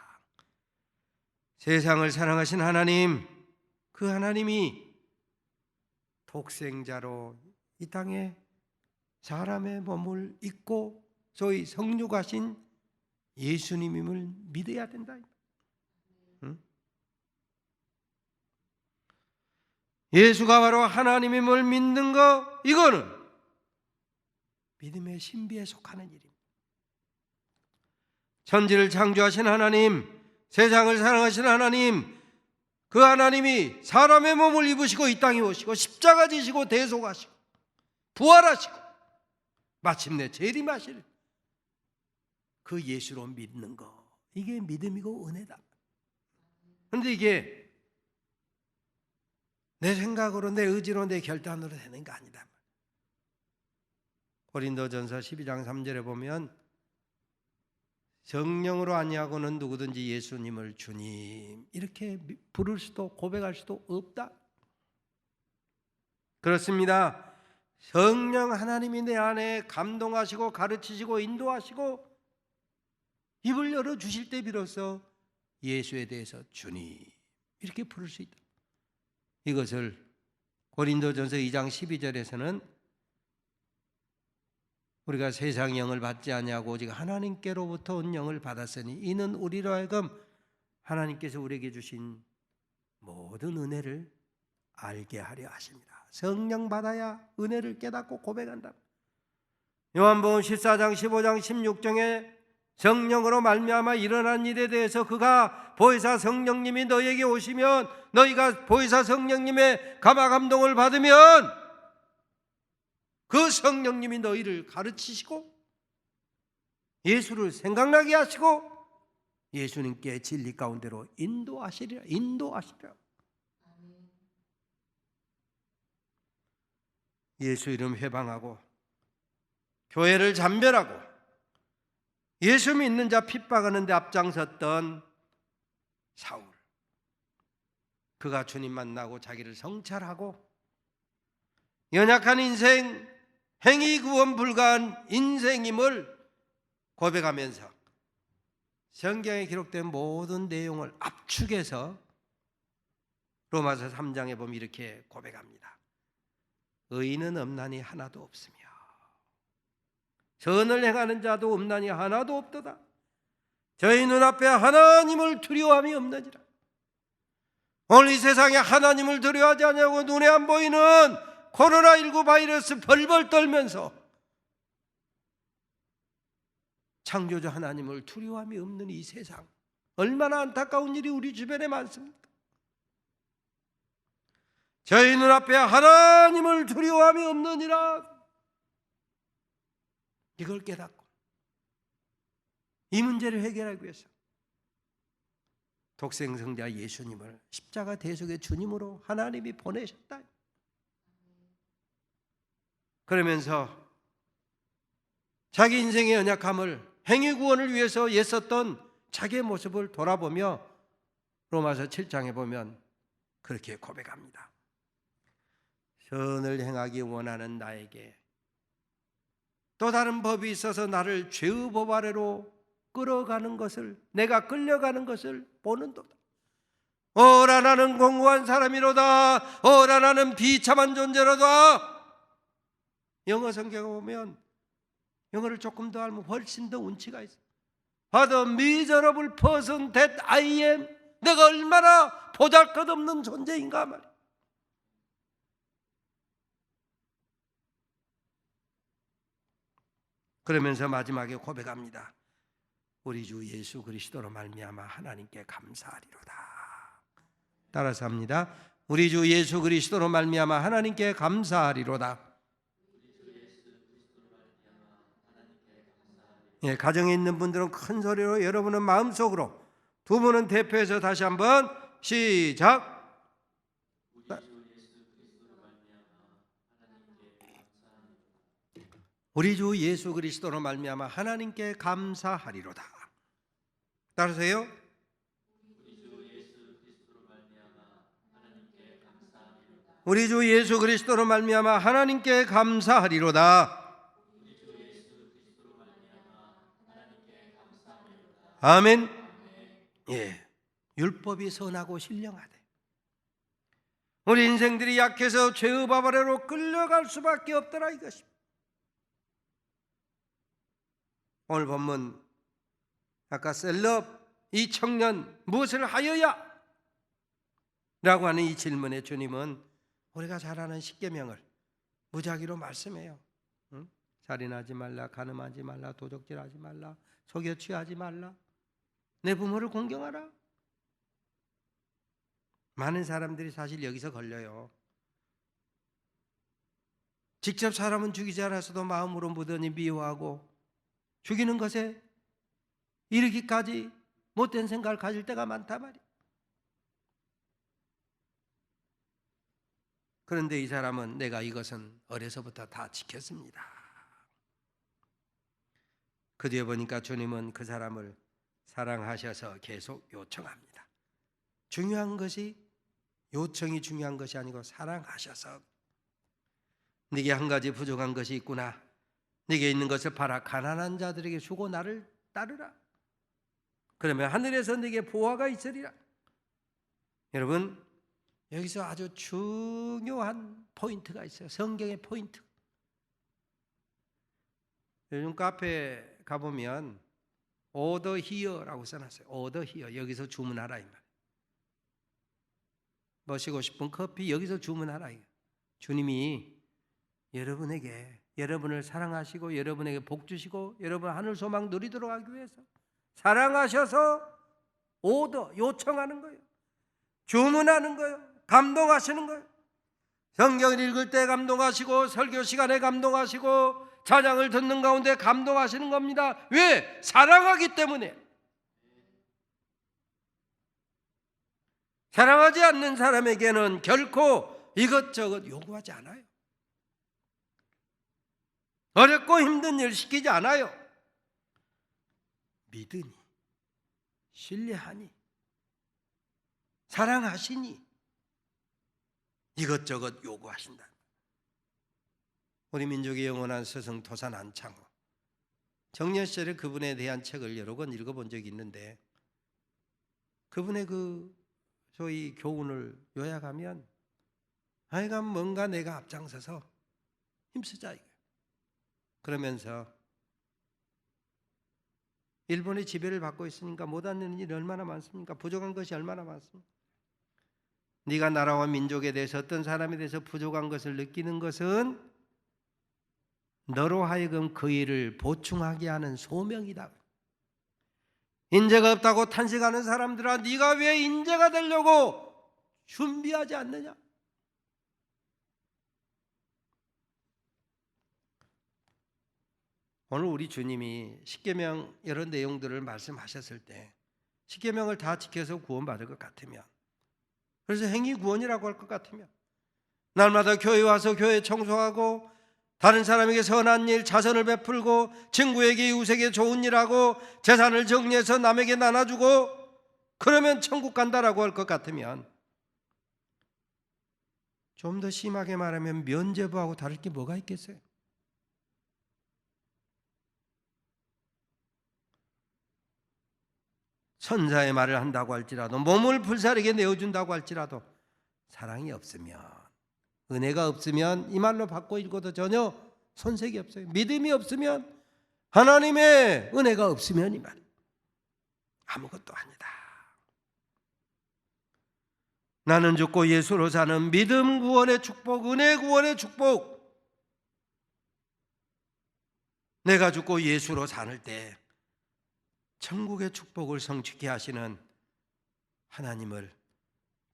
세상을 사랑하신 하나님, 그 하나님이 독생자로 이 땅에 사람의 몸을 입고 소위 성육하신 예수님임을 믿어야 된다. 응? 예수가 바로 하나님임을 믿는 거, 이거는 믿음의 신비에 속하는 일입니다. 천지를 창조하신 하나님, 세상을 사랑하신 하나님, 그 하나님이 사람의 몸을 입으시고 이 땅에 오시고 십자가 지시고 대속하시고 부활하시고 마침내 재림하실 그 예수로 믿는 거, 이게 믿음이고 은혜다. 그런데 이게 내 생각으로, 내 의지로, 내 결단으로 되는 거 아니다. 고린도전서 12장 3절에 보면 성령으로 아니하고는 누구든지 예수님을 주님 이렇게 부를 수도 고백할 수도 없다. 그렇습니다. 성령 하나님이 내 안에 감동하시고 가르치시고 인도하시고 입을 열어주실 때 비로소 예수에 대해서 주님 이렇게 부를 수 있다. 이것을 고린도전서 2장 12절에서는 우리가 세상 영을 받지 아니하고 오직 하나님께로부터 온 영을 받았으니 이는 우리로 하여금 하나님께서 우리에게 주신 모든 은혜를 알게 하려 하십니다. 성령 받아야 은혜를 깨닫고 고백한다. 요한복음 14장 15장 16장에 성령으로 말미암아 일어난 일에 대해서 그가 보혜사 성령님이 너에게 오시면 너희가 보혜사 성령님의 감화 감동을 받으면 그 성령님이 너희를 가르치시고 예수를 생각나게 하시고 예수님께 진리 가운데로 인도하시리라. 예수 이름 회방하고 교회를 잔별하고 예수 믿는 자 핍박하는 데 앞장섰던 사울, 그가 주님 만나고 자기를 성찰하고 연약한 인생, 행위 구원 불가한 인생임을 고백하면서 성경에 기록된 모든 내용을 압축해서 로마서 3장에 보면 이렇게 고백합니다. 의인은 없나니 하나도 없으며 선을 행하는 자도 없나니 하나도 없도다. 저희 눈앞에 하나님을 두려워함이 없느니라. 오늘 이 세상에 하나님을 두려워하지 않냐고 눈에 안 보이는 코로나19 바이러스 벌벌 떨면서 창조주 하나님을 두려워함이 없는 이 세상, 얼마나 안타까운 일이 우리 주변에 많습니까? 저희 눈앞에 하나님을 두려워함이 없느니라, 이걸 깨닫고 이 문제를 해결하기 위해서 독생성자 예수님을 십자가 대속의 주님으로 하나님이 보내셨다. 그러면서 자기 인생의 연약함을, 행위 구원을 위해서 애썼던 자기의 모습을 돌아보며 로마서 7장에 보면 그렇게 고백합니다. 선을 행하기 원하는 나에게 또 다른 법이 있어서 나를 죄의 법 아래로 끌어가는 것을, 내가 끌려가는 것을 보는도다. 어라 나는 공고한 사람이로다. 어라 나는 비참한 존재로다. 영어 성경에 보면, 영어를 조금 더 알면 훨씬 더 운치가 있어. What a miserable person that I am. 내가 얼마나 보잘것없는 존재인가 말이야. 그러면서 마지막에 고백합니다. 우리 주 예수 그리스도로 말미암아 하나님께 감사하리로다. 따라서 합니다. 우리 주 예수 그리스도로 말미암아 하나님께 감사하리로다. 예, 가정에 있는 분들은 큰 소리로, 여러분은 마음속으로, 두 분은 대표해서 다시 한번 시작. 우리 주 예수 그리스도로 말미암아 하나님께 감사하리로다. 따르세요. 우리 주 예수 그리스도로 말미암아 하나님께 감사하리로다. 아멘. 예, 율법이 선하고 신령하대. 우리 인생들이 약해서 죄의 밥 아래로 끌려갈 수밖에 없더라 이것입니다. 오늘 본문 아까 셀럽 이 청년 무엇을 하여야? 라고 하는 이 질문에 주님은 우리가 잘 아는 십계명을 무작위로 말씀해요. 응? 살인하지 말라, 간음하지 말라, 도적질하지 말라, 속여 취하지 말라, 내 부모를 공경하라. 많은 사람들이 사실 여기서 걸려요. 직접 사람은 죽이지 않았어도 마음으로 무던히 미워하고 죽이는 것에 이르기까지 못된 생각을 가질 때가 많단 말이에요. 그런데 이 사람은 내가 이것은 어려서부터 다 지켰습니다. 그 뒤에 보니까 주님은 그 사람을 사랑하셔서 계속 요청합니다. 중요한 것이 요청이 중요한 것이 아니고 사랑하셔서 네게 한 가지 부족한 것이 있구나. 네게 있는 것을 팔아 가난한 자들에게 주고 나를 따르라. 그러면 하늘에서 네게 보화가 있으리라. 여러분, 여기서 아주 중요한 포인트가 있어요. 성경의 포인트. 요즘 카페 가보면 order here라고 써놨어요. order here. 여기서 주문하라 이 말. 마시고 싶은 커피 여기서 주문하라. 주님이 여러분에게, 여러분을 사랑하시고 여러분에게 복 주시고 여러분 하늘 소망 누리도록 하기 위해서 사랑하셔서 오더 요청하는 거예요. 주문하는 거예요. 감동하시는 거예요. 성경을 읽을 때 감동하시고 설교 시간에 감동하시고 찬양을 듣는 가운데 감동하시는 겁니다. 왜? 사랑하기 때문에. 사랑하지 않는 사람에게는 결코 이것저것 요구하지 않아요. 어렵고 힘든 일 시키지 않아요. 믿으니, 신뢰하니, 사랑하시니 이것저것 요구하신다. 우리 민족의 영원한 스승 도산 안창호, 청년 시절에 그분에 대한 책을 여러 권 읽어본 적이 있는데 그분의 그 소위 교훈을 요약하면 하여간 뭔가 내가 앞장서서 힘쓰자 이거예요. 그러면서 일본의 지배를 받고 있으니까 못하는 일이 얼마나 많습니까? 부족한 것이 얼마나 많습니까? 네가 나라와 민족에 대해서 어떤 사람에 대해서 부족한 것을 느끼는 것은 너로 하여금 그 일을 보충하게 하는 소명이다. 인재가 없다고 탄식하는 사람들아, 네가 왜 인재가 되려고 준비하지 않느냐? 오늘 우리 주님이 십계명 이런 내용들을 말씀하셨을 때 십계명을 다 지켜서 구원받을 것 같으면, 그래서 행위 구원이라고 할 것 같으면 날마다 교회 와서 교회 청소하고 다른 사람에게 선한 일, 자선을 베풀고 친구에게 이웃에게 좋은 일하고 재산을 정리해서 남에게 나눠주고 그러면 천국 간다라고 할 것 같으면, 좀 더 심하게 말하면 면죄부하고 다를 게 뭐가 있겠어요? 선자의 말을 한다고 할지라도 몸을 불사르게 내어준다고 할지라도 사랑이 없으면, 은혜가 없으면 이 말로 바꿔 읽어도 전혀 손색이 없어요. 믿음이 없으면, 하나님의 은혜가 없으면 이 말 아무것도 아니다. 나는 죽고 예수로 사는 믿음 구원의 축복, 은혜 구원의 축복, 내가 죽고 예수로 사는 때 천국의 축복을 성취케 하시는 하나님을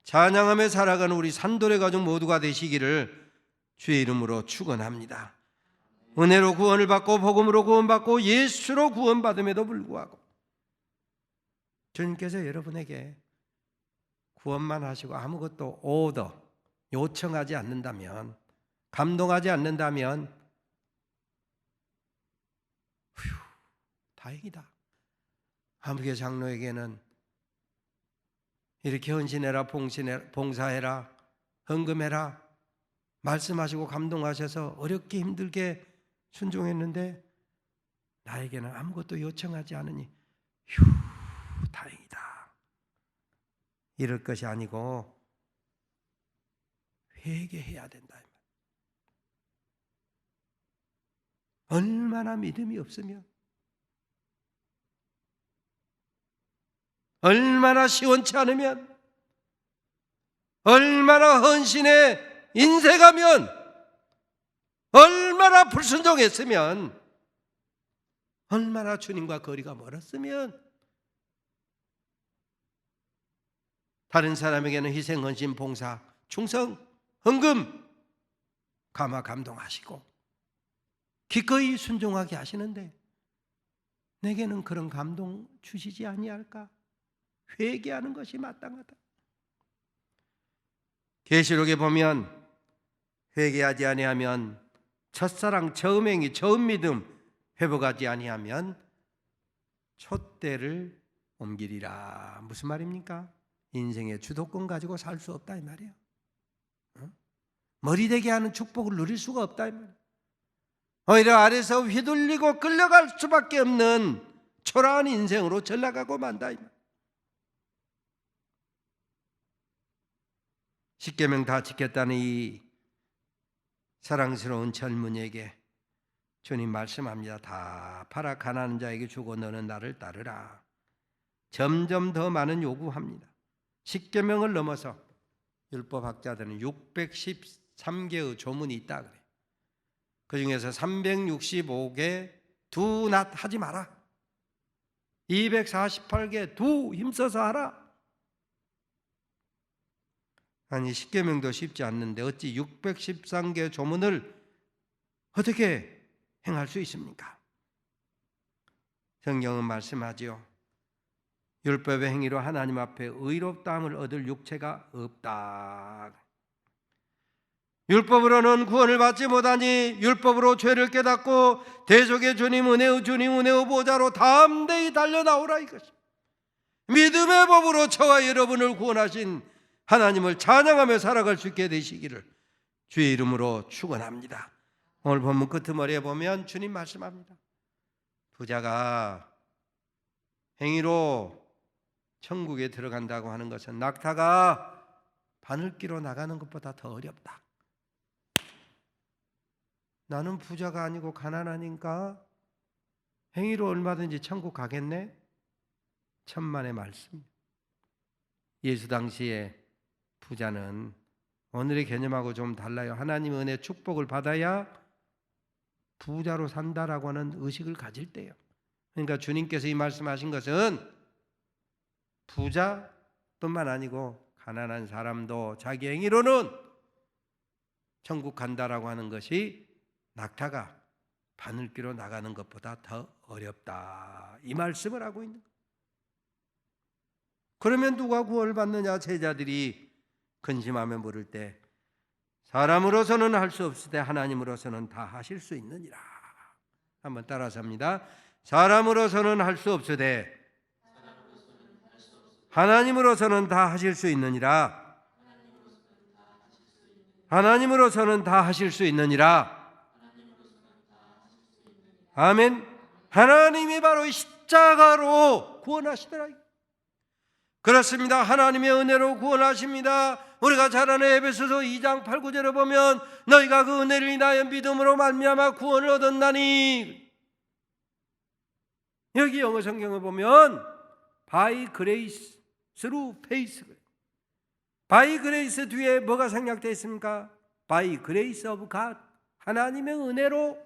찬양하며 살아가는 우리 산돌의 가족 모두가 되시기를 주의 이름으로 축원합니다. 은혜로 구원을 받고 복음으로 구원받고 예수로 구원받음에도 불구하고 주님께서 여러분에게 구원만 하시고 아무것도 오더 요청하지 않는다면, 감동하지 않는다면 다행이다. 아무개 장로에게는 이렇게 헌신해라, 봉사해라, 헌금해라 말씀하시고 감동하셔서 어렵게 힘들게 순종했는데 나에게는 아무것도 요청하지 않으니 휴, 다행이다. 이럴 것이 아니고 회개해야 된다. 얼마나 믿음이 없으면, 얼마나 시원치 않으면, 얼마나 헌신에 인색하면, 얼마나 불순종했으면, 얼마나 주님과 거리가 멀었으면 다른 사람에게는 희생, 헌신, 봉사, 충성, 헌금 감화 감동하시고 기꺼이 순종하게 하시는데 내게는 그런 감동 주시지 아니할까? 회개하는 것이 마땅하다. 계시록에 보면 회개하지 아니하면 첫사랑, 처음 행위, 처음 믿음 회복하지 아니하면 촛대를 옮기리라. 무슨 말입니까? 인생의 주도권 가지고 살 수 없다 이 말이에요. 머리되게 하는 축복을 누릴 수가 없다 이 말이에요. 오히려 아래서 휘둘리고 끌려갈 수밖에 없는 초라한 인생으로 전락하고 만다 이 말이에요. 십계명 다 지켰다는 이 사랑스러운 젊은이에게 주님 말씀합니다. 다 팔아 가난한 자에게 주고 너는 나를 따르라. 점점 더 많은 요구합니다. 십계명을 넘어서 율법학자들은 613개의 조문이 있다 그래요. 그 중에서 365개 두 낫 하지 마라, 248개 두 힘써서 하라. 아니 십계명도 쉽지 않는데 어찌 613개 조문을 어떻게 행할 수 있습니까? 성경은 말씀하지요. 율법의 행위로 하나님 앞에 의롭다함을 얻을 육체가 없다. 율법으로는 구원을 받지 못하니 율법으로 죄를 깨닫고 대속의 주님, 은혜의 주님, 은혜의 보좌로 담대히 달려나오라 이것이. 믿음의 법으로 저와 여러분을 구원하신 하나님을 찬양하며 살아갈 수 있게 되시기를 주의 이름으로 축원합니다. 오늘 본문 끄트머리에 보면 주님 말씀합니다. 부자가 행위로 천국에 들어간다고 하는 것은 낙타가 바늘기로 나가는 것보다 더 어렵다. 나는 부자가 아니고 가난하니까 행위로 얼마든지 천국 가겠네? 천만의 말씀. 예수 당시에 부자는 오늘의 개념하고 좀 달라요. 하나님의 은혜 축복을 받아야 부자로 산다라고 하는 의식을 가질 때요. 그러니까 주님께서 이 말씀하신 것은 부자뿐만 아니고 가난한 사람도 자기 행위로는 천국 간다라고 하는 것이 낙타가 바늘기로 나가는 것보다 더 어렵다. 이 말씀을 하고 있는 거예요. 그러면 누가 구원을 받느냐? 제자들이 근심하며 물을 때 사람으로서는 할 수 없을 때 하나님으로서는 다 하실 수 있느니라. 한번 따라서 합니다. 사람으로서는 할 수 없을 때 하나님으로서는 다 하실 수 있느니라. 하나님으로서는 다 하실 수 있느니라. 아멘. 하나님이 바로 이 십자가로 구원하시더라. 그렇습니다. 하나님의 은혜로 구원하십니다. 우리가 잘 아는 에베소서 2장 8, 9절에 보면 너희가 그 은혜를 인하여 믿음으로 말미암아 구원을 얻었나니, 여기 영어 성경을 보면 by grace through faith, by grace 뒤에 뭐가 생략되어 있습니까? by grace of God, 하나님의 은혜로,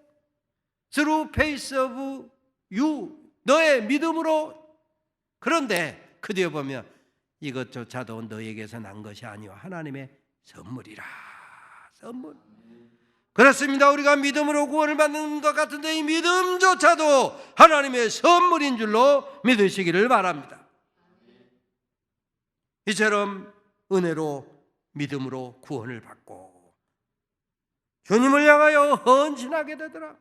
through faith of you, 너의 믿음으로. 그런데 그 뒤에 보면 이것조차도 너에게서 난 것이 아니오 하나님의 선물이라. 선물. 그렇습니다. 우리가 믿음으로 구원을 받는 것 같은데 이 믿음조차도 하나님의 선물인 줄로 믿으시기를 바랍니다. 이처럼 은혜로 믿음으로 구원을 받고 주님을 향하여 헌신하게 되더라.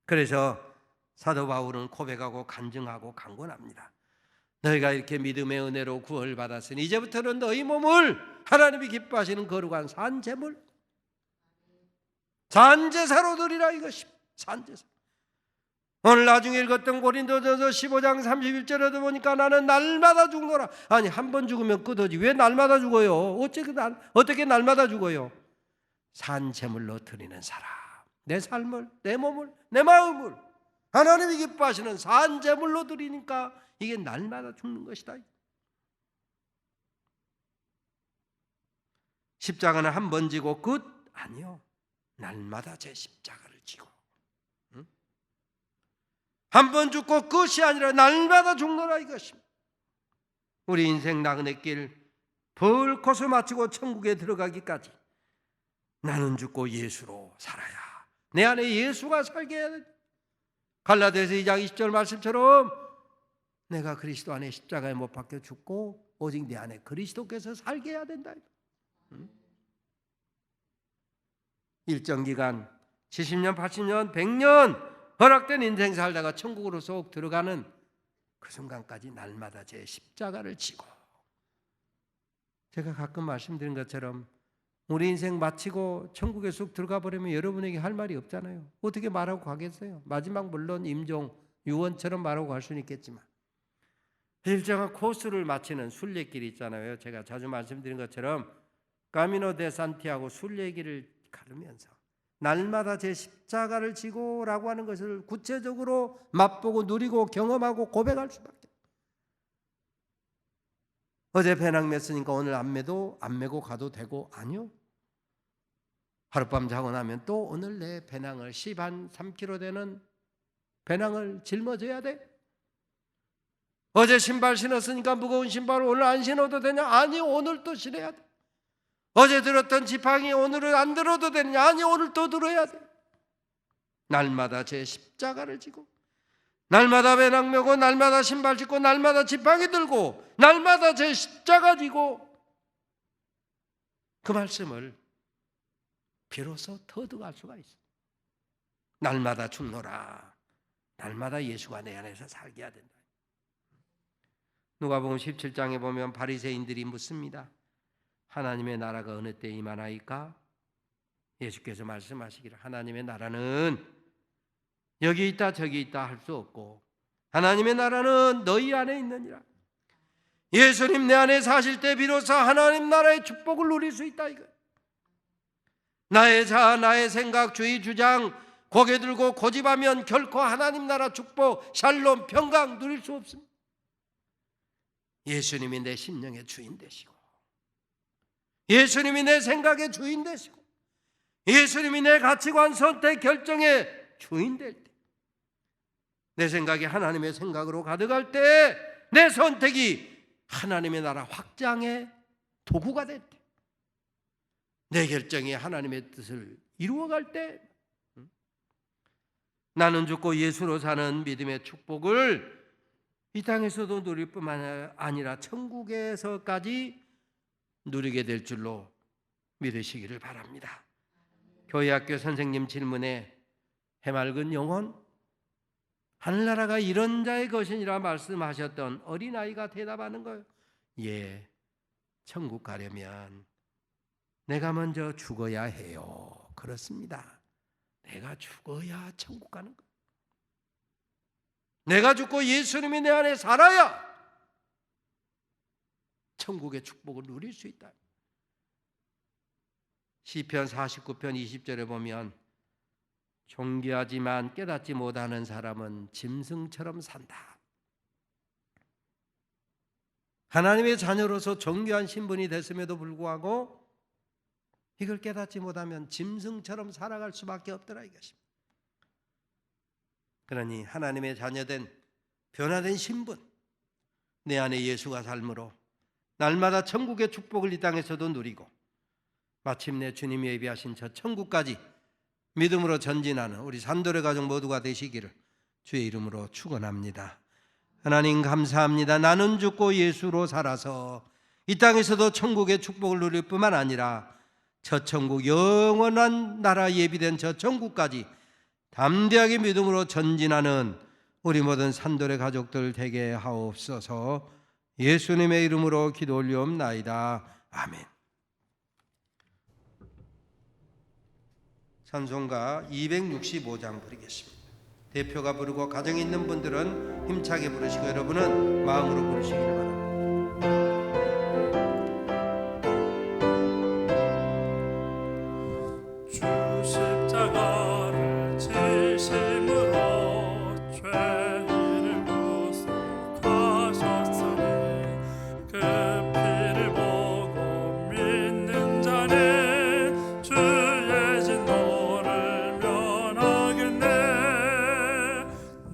그래서 사도 바울은 고백하고 간증하고 강권합니다. 너희가 이렇게 믿음의 은혜로 구원을 받았으니 이제부터는 너희 몸을 하나님이 기뻐하시는 거룩한 산제물, 산제사로 드리라. 이것이 산제사. 오늘 나중에 읽었던 고린도전서 15장 31절에도 보니까 나는 날마다 죽노라. 아니 한 번 죽으면 끝이지 왜 날마다 죽어요? 어떻게 날마다 죽어요? 산제물로 드리는 사람, 내 삶을, 내 몸을, 내 마음을 하나님이 기뻐하시는 산제물로 드리니까 이게 날마다 죽는 것이다. 십자가는 한 번 지고 끝? 아니요. 날마다 제 십자가를 지고 한 번 죽고 끝이 아니라 날마다 죽노라 이것입니다. 우리 인생 나그네 길 벌코스 마치고 천국에 들어가기까지 나는 죽고 예수로 살아야 내 안에 예수가 살게 해야 돼. 갈라디아서 2장 20절 말씀처럼 내가 그리스도 안에 십자가에 못 박혀 죽고 오직 내 안에 그리스도께서 살게 해야 된다. 일정 기간 70년, 80년, 100년 허락된 인생 살다가 천국으로 쏙 들어가는 그 순간까지 날마다 제 십자가를 지고, 제가 가끔 말씀드린 것처럼 우리 인생 마치고 천국에 쑥 들어가 버리면 여러분에게 할 말이 없잖아요. 어떻게 말하고 가겠어요? 마지막 물론 임종, 유언처럼 말하고 갈 수는 있겠지만 일정한 코스를 마치는 순례길이 있잖아요. 제가 자주 말씀드린 것처럼 까미노 데 산티아고 순례길을 가르면서 날마다 제 십자가를 지고 라고 하는 것을 구체적으로 맛보고 누리고 경험하고 고백할 수밖에. 어제 배낭 맸으니까 오늘 안 메고 가도 되고, 아니요. 하룻밤 자고 나면 또 오늘 내 배낭을 3kg 되는 배낭을 짊어져야 돼. 어제 신발 신었으니까 무거운 신발을 오늘 안 신어도 되냐? 아니, 오늘 또 신어야 돼. 어제 들었던 지팡이 오늘은 안 들어도 되느냐? 아니, 오늘 또 들어야 돼. 날마다 제 십자가를 지고, 날마다 배낭 메고, 날마다 신발 짚고, 날마다 지팡이 들고, 날마다 제 십자가 지고, 그 말씀을 비로소 터득할 수가 있어. 날마다 죽노라. 날마다 예수가 내 안에서 살게 해야 된다. 누가복음 17장에 보면 바리새인들이 묻습니다. 하나님의 나라가 어느 때 임하나이까? 예수께서 말씀하시기를 하나님의 나라는 여기 있다 저기 있다 할 수 없고 하나님의 나라는 너희 안에 있느니라. 예수님 내 안에 사실 때 비로소 하나님 나라의 축복을 누릴 수 있다 이거. 나의 자아, 나의 생각, 주의 주장 고개 들고 고집하면 결코 하나님 나라 축복, 샬롬, 평강 누릴 수 없습니다. 예수님이 내 심령의 주인 되시고, 예수님이 내 생각의 주인 되시고, 예수님이 내 가치관, 선택, 결정의 주인 될 때, 내 생각이 하나님의 생각으로 가득할 때, 내 선택이 하나님의 나라 확장의 도구가 될 때, 내 결정이 하나님의 뜻을 이루어갈 때, 나는 죽고 예수로 사는 믿음의 축복을 이 땅에서도 누릴 뿐만 아니라 천국에서까지 누리게 될 줄로 믿으시기를 바랍니다. 교회학교 선생님 질문에 해맑은 영혼, 하늘나라가 이런 자의 것이니라 말씀하셨던 어린아이가 대답하는 거예요. 예, 천국 가려면 내가 먼저 죽어야 해요. 그렇습니다. 내가 죽어야 천국 가는 거예요. 내가 죽고 예수님이 내 안에 살아야 천국의 축복을 누릴 수 있다. 시편 49편 20절에 보면 존귀하지만 깨닫지 못하는 사람은 짐승처럼 산다. 하나님의 자녀로서 존귀한 신분이 됐음에도 불구하고 이걸 깨닫지 못하면 짐승처럼 살아갈 수밖에 없더라 이것입니다. 그러니 하나님의 자녀된 변화된 신분, 내 안에 예수가 삶으로 날마다 천국의 축복을 이 땅에서도 누리고 마침내 주님이 예비하신 저 천국까지 믿음으로 전진하는 우리 산돌의 가족 모두가 되시기를 주의 이름으로 축원합니다. 하나님 감사합니다. 나는 죽고 예수로 살아서 이 땅에서도 천국의 축복을 누릴 뿐만 아니라 저 천국, 영원한 나라 예비된 저 천국까지 담대하게 믿음으로 전진하는 우리 모든 산돌의 가족들 되게 하옵소서. 예수님의 이름으로 기도 올리옵나이다. 아멘. 찬송가 265장 부르겠습니다. 대표가 부르고 가정에 있는 분들은 힘차게 부르시고 여러분은 마음으로 부르시기를 바랍니다. 주 십자가를 지심으로 죄를 구속하셨으니 그 피를 보고 믿는 자는 주의 진노를 면하겠네.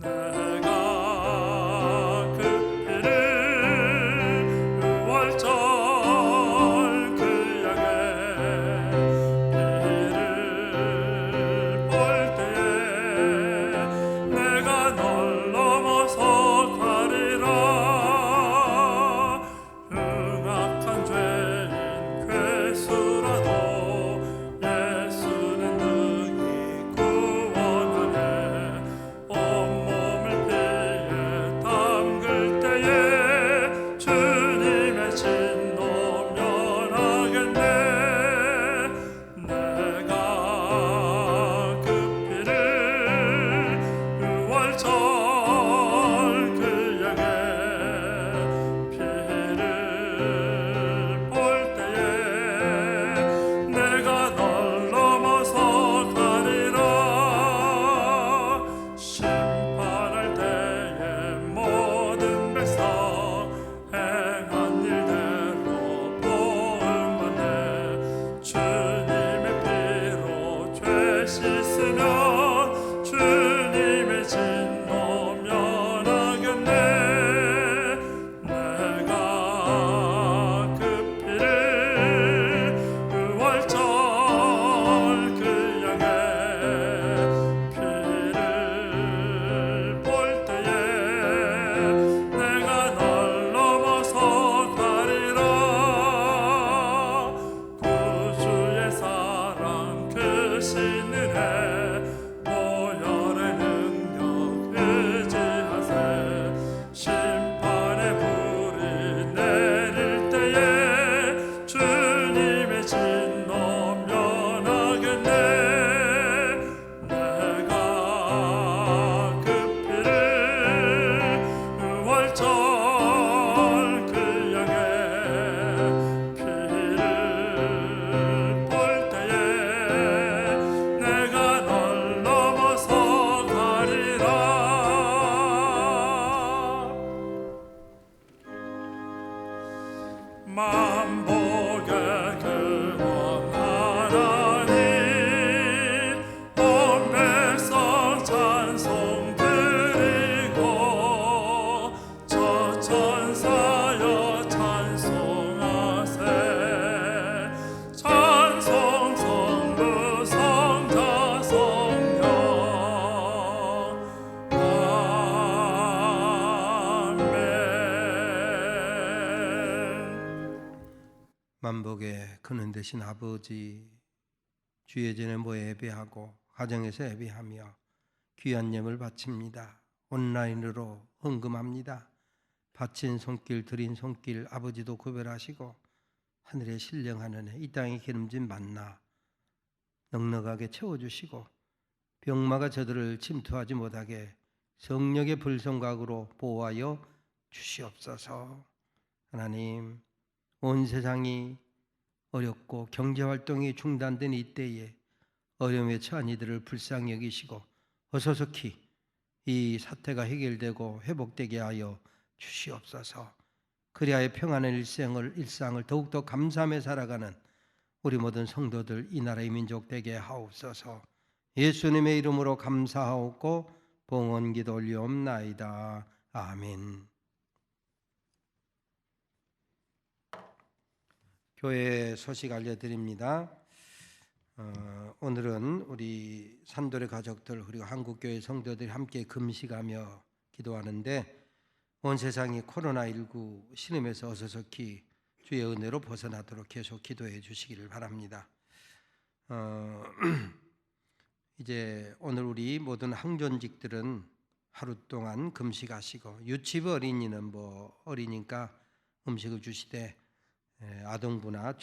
내가 그 피를 유월절 그 양의 볼 때에 내가 널 넘어서 가리라. 흉악한 죄인 괴수라도 예수는 능히 구원하네. 온몸을 피에 담글 때에 주님의 진노 면하겠네. 내가 그 피를 유월절 그 양의 피를 볼 때에 내가 널 넘어서 가리라. 심판할 때에 모든 백성 행한 일대로 보응받네. 주님의 피로 죄 씻으면 주님의 진노 면하겠네. 내가 그 피를 유월절 그 양의 피를 볼 때에 내가 널 넘어서 가리라. 구주의 사랑 크신 은혜 보혈의 능력 의지하세. 심판의 불이 내릴 때에 주님의 진노 면하겠네. 내가 그 피를 유월절 그 양의 피를 볼 때에 내가 널 넘어서 가리라. 만복의 근원하나님 온 백성 찬송 드리고 저 천사여 찬송하세. 찬송 성부 성자 성령 아멘. 만복의 근원 되신 아버지, 주의 전에 모여 예배하고 가정에서 예배하며 귀한 예물 바칩니다. 온라인으로 헌금합니다. 바친 손길 드린 손길 아버지도 구별하시고 하늘에 신령하는 이 땅에 기름진 만나 넉넉하게 채워주시고 병마가 저들을 침투하지 못하게 성령의 불성각으로 보호하여 주시옵소서. 하나님, 온 세상이 어렵고 경제활동이 중단된 이때에 어려움에 처한 이들을 불쌍히 여기시고 어서속히 이 사태가 해결되고 회복되게 하여 주시옵소서. 그리하여 평안한 일상을 더욱더 감사하며 살아가는 우리 모든 성도들, 이 나라의 민족 되게 하옵소서. 예수님의 이름으로 감사하옵고 봉헌기도 올리옵나이다. 아멘. 교회 소식 알려드립니다. 오늘은 우리 산돌의 가족들 그리고 한국교회 성도들이 함께 금식하며 기도하는데 온 세상이 코로나19 신음에서 어서서히 주의 은혜로 벗어나도록 계속 기도해 주시기를 바랍니다. 이제 오늘 우리 모든 항존직들은 하루 동안 금식하시고 유치부 어린이는 어리니까 음식을 주시되 아동부나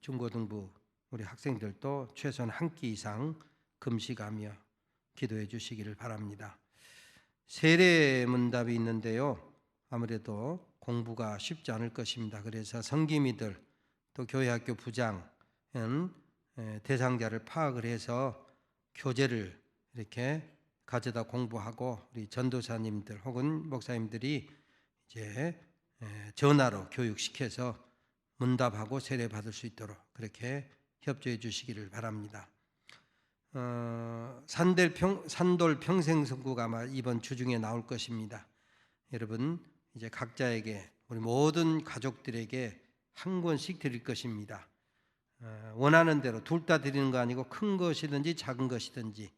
중고등부 우리 학생들도 최소한 한 끼 이상 금식하며 기도해 주시기를 바랍니다. 세례문답이 있는데요. 아무래도 공부가 쉽지 않을 것입니다. 그래서 성김이들 또 교회학교 부장은 대상자를 파악을 해서 교재를 이렇게 가져다 공부하고 우리 전도사님들 혹은 목사님들이 이제 전화로 교육시켜서 문답하고 세례 받을 수 있도록 그렇게 협조해 주시기를 바랍니다. 산돌 평생선구가 아마 이번 주 중에 나올 것입니다. 여러분 이제 각자에게 우리 모든 가족들에게 한 권씩 드릴 것입니다. 원하는 대로 둘 다 드리는 거 아니고 큰 것이든지 작은 것이든지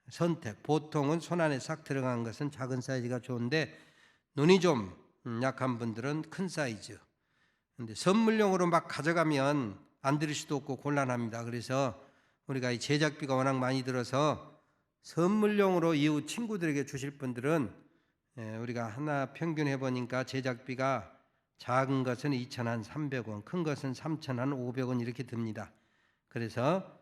선택. 보통은 손 안에 싹 들어간 것은 작은 사이즈가 좋은데 눈이 좀 약한 분들은 큰 사이즈. 근데 선물용으로 막 가져가면 안 드릴 수도 없고 곤란합니다. 그래서 우리가 이 제작비가 워낙 많이 들어서 선물용으로 이웃 친구들에게 주실 분들은 우리가 하나 평균해 보니까 제작비가 작은 것은 2,300원, 큰 것은 3,500원 이렇게 듭니다. 그래서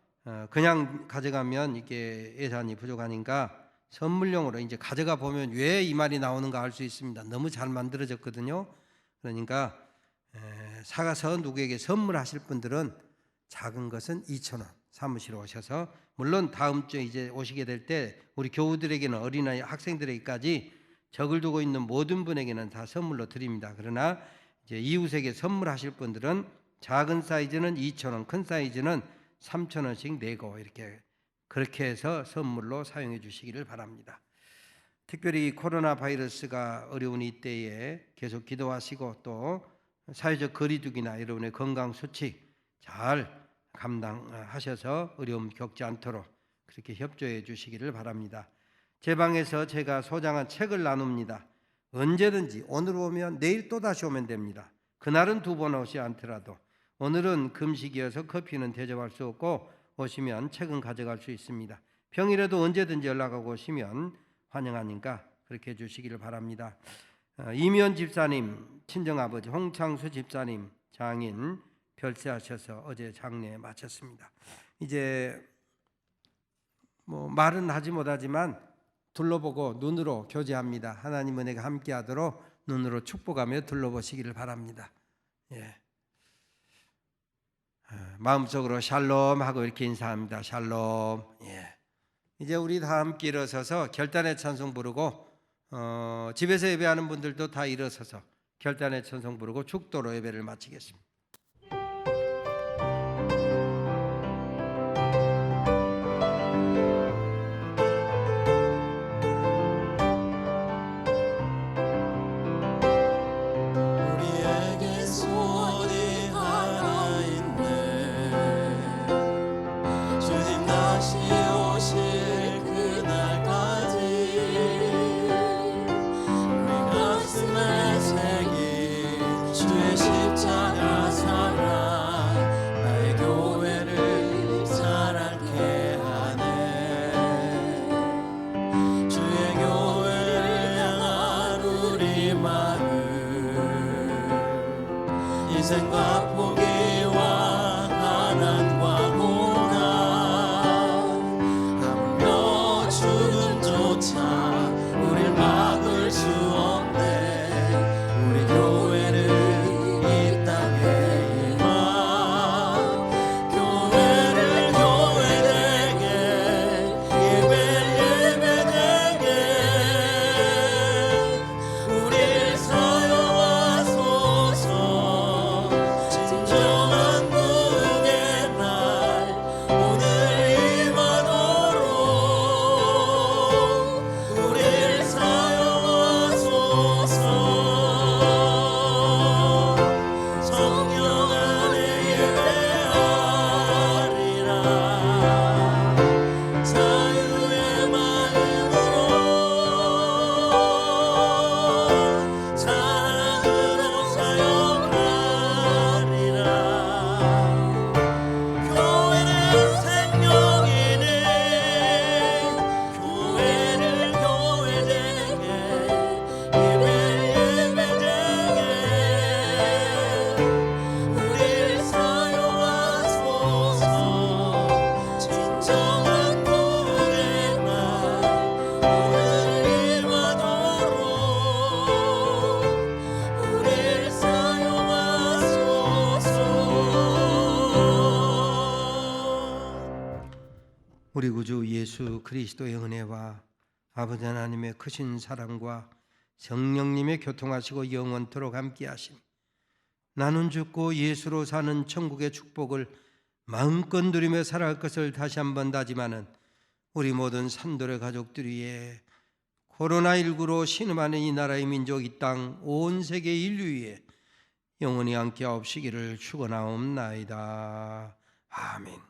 그냥 가져가면 이게 예산이 부족하니까 선물용으로 이제 가져가 보면 왜 이 말이 나오는가 알 수 있습니다. 너무 잘 만들어졌거든요. 그러니까 사가서 누구에게 선물하실 분들은 작은 것은 2,000원 사무실에 오셔서, 물론 다음 주에 이제 오시게 될 때 우리 교우들에게는 어린아이 학생들에게까지 적을 두고 있는 모든 분에게는 다 선물로 드립니다. 그러나 이제 이웃에게 선물하실 분들은 작은 사이즈는 2,000원, 큰 사이즈는 3,000원씩 내고 이렇게 그렇게 해서 선물로 사용해 주시기를 바랍니다. 특별히 코로나 바이러스가 어려운 이때에 계속 기도하시고 또 사회적 거리두기나 여러분의 건강 수칙 잘 감당하셔서 어려움 겪지 않도록 그렇게 협조해 주시기를 바랍니다. 제 방에서 제가 소장한 책을 나눕니다. 언제든지 오늘 오면 내일 또다시 오면 됩니다. 그날은 두 번 오지 않더라도 오늘은 금식이어서 커피는 대접할 수 없고 오시면 책은 가져갈 수 있습니다. 평일에도 언제든지 연락하고 오시면 환영하니까 그렇게 해주시기를 바랍니다. 이면 집사님, 친정아버지 홍창수 집사님 장인 별세하셔서 어제 장례 마쳤습니다. 이제 말은 하지 못하지만 둘러보고 눈으로 교제합니다. 하나님 은혜가 함께하도록 눈으로 축복하며 둘러보시기를 바랍니다. 예. 마음속으로 샬롬 하고 이렇게 인사합니다. 샬롬. 예. 이제 우리 다 함께 일어서서 결단의 찬송 부르고 집에서 예배하는 분들도 다 일어서서 결단의 찬송 부르고 축도로 예배를 마치겠습니다. 인생과 포기와 가난과 고난 하물며 죽음조차 우릴 막을 수 없네. 우리 교회를 이 땅에 임하 교회를 교회되게 예배되게 우릴 사용하소서. 진정 우리 구주 예수 그리스도의 은혜와 아버지 하나님의 크신 사랑과 성령님의 교통하시고 영원토록 함께하심, 나는 죽고 예수로 사는 천국의 축복을 마음껏 누리며 살아갈 것을 다시 한번 다짐하는 우리 모든 산돌의 가족들 위에, 코로나19로 신음하는 이 나라의 민족, 이 땅, 온 세계 인류 위에 영원히 함께 하옵시기를 축원하옵나이다. 아멘.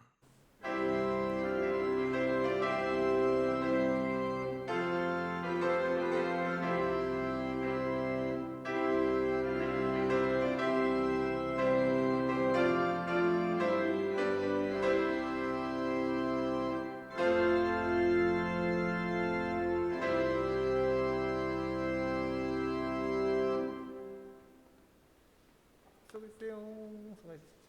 수고했어요. 수고하셨습니다.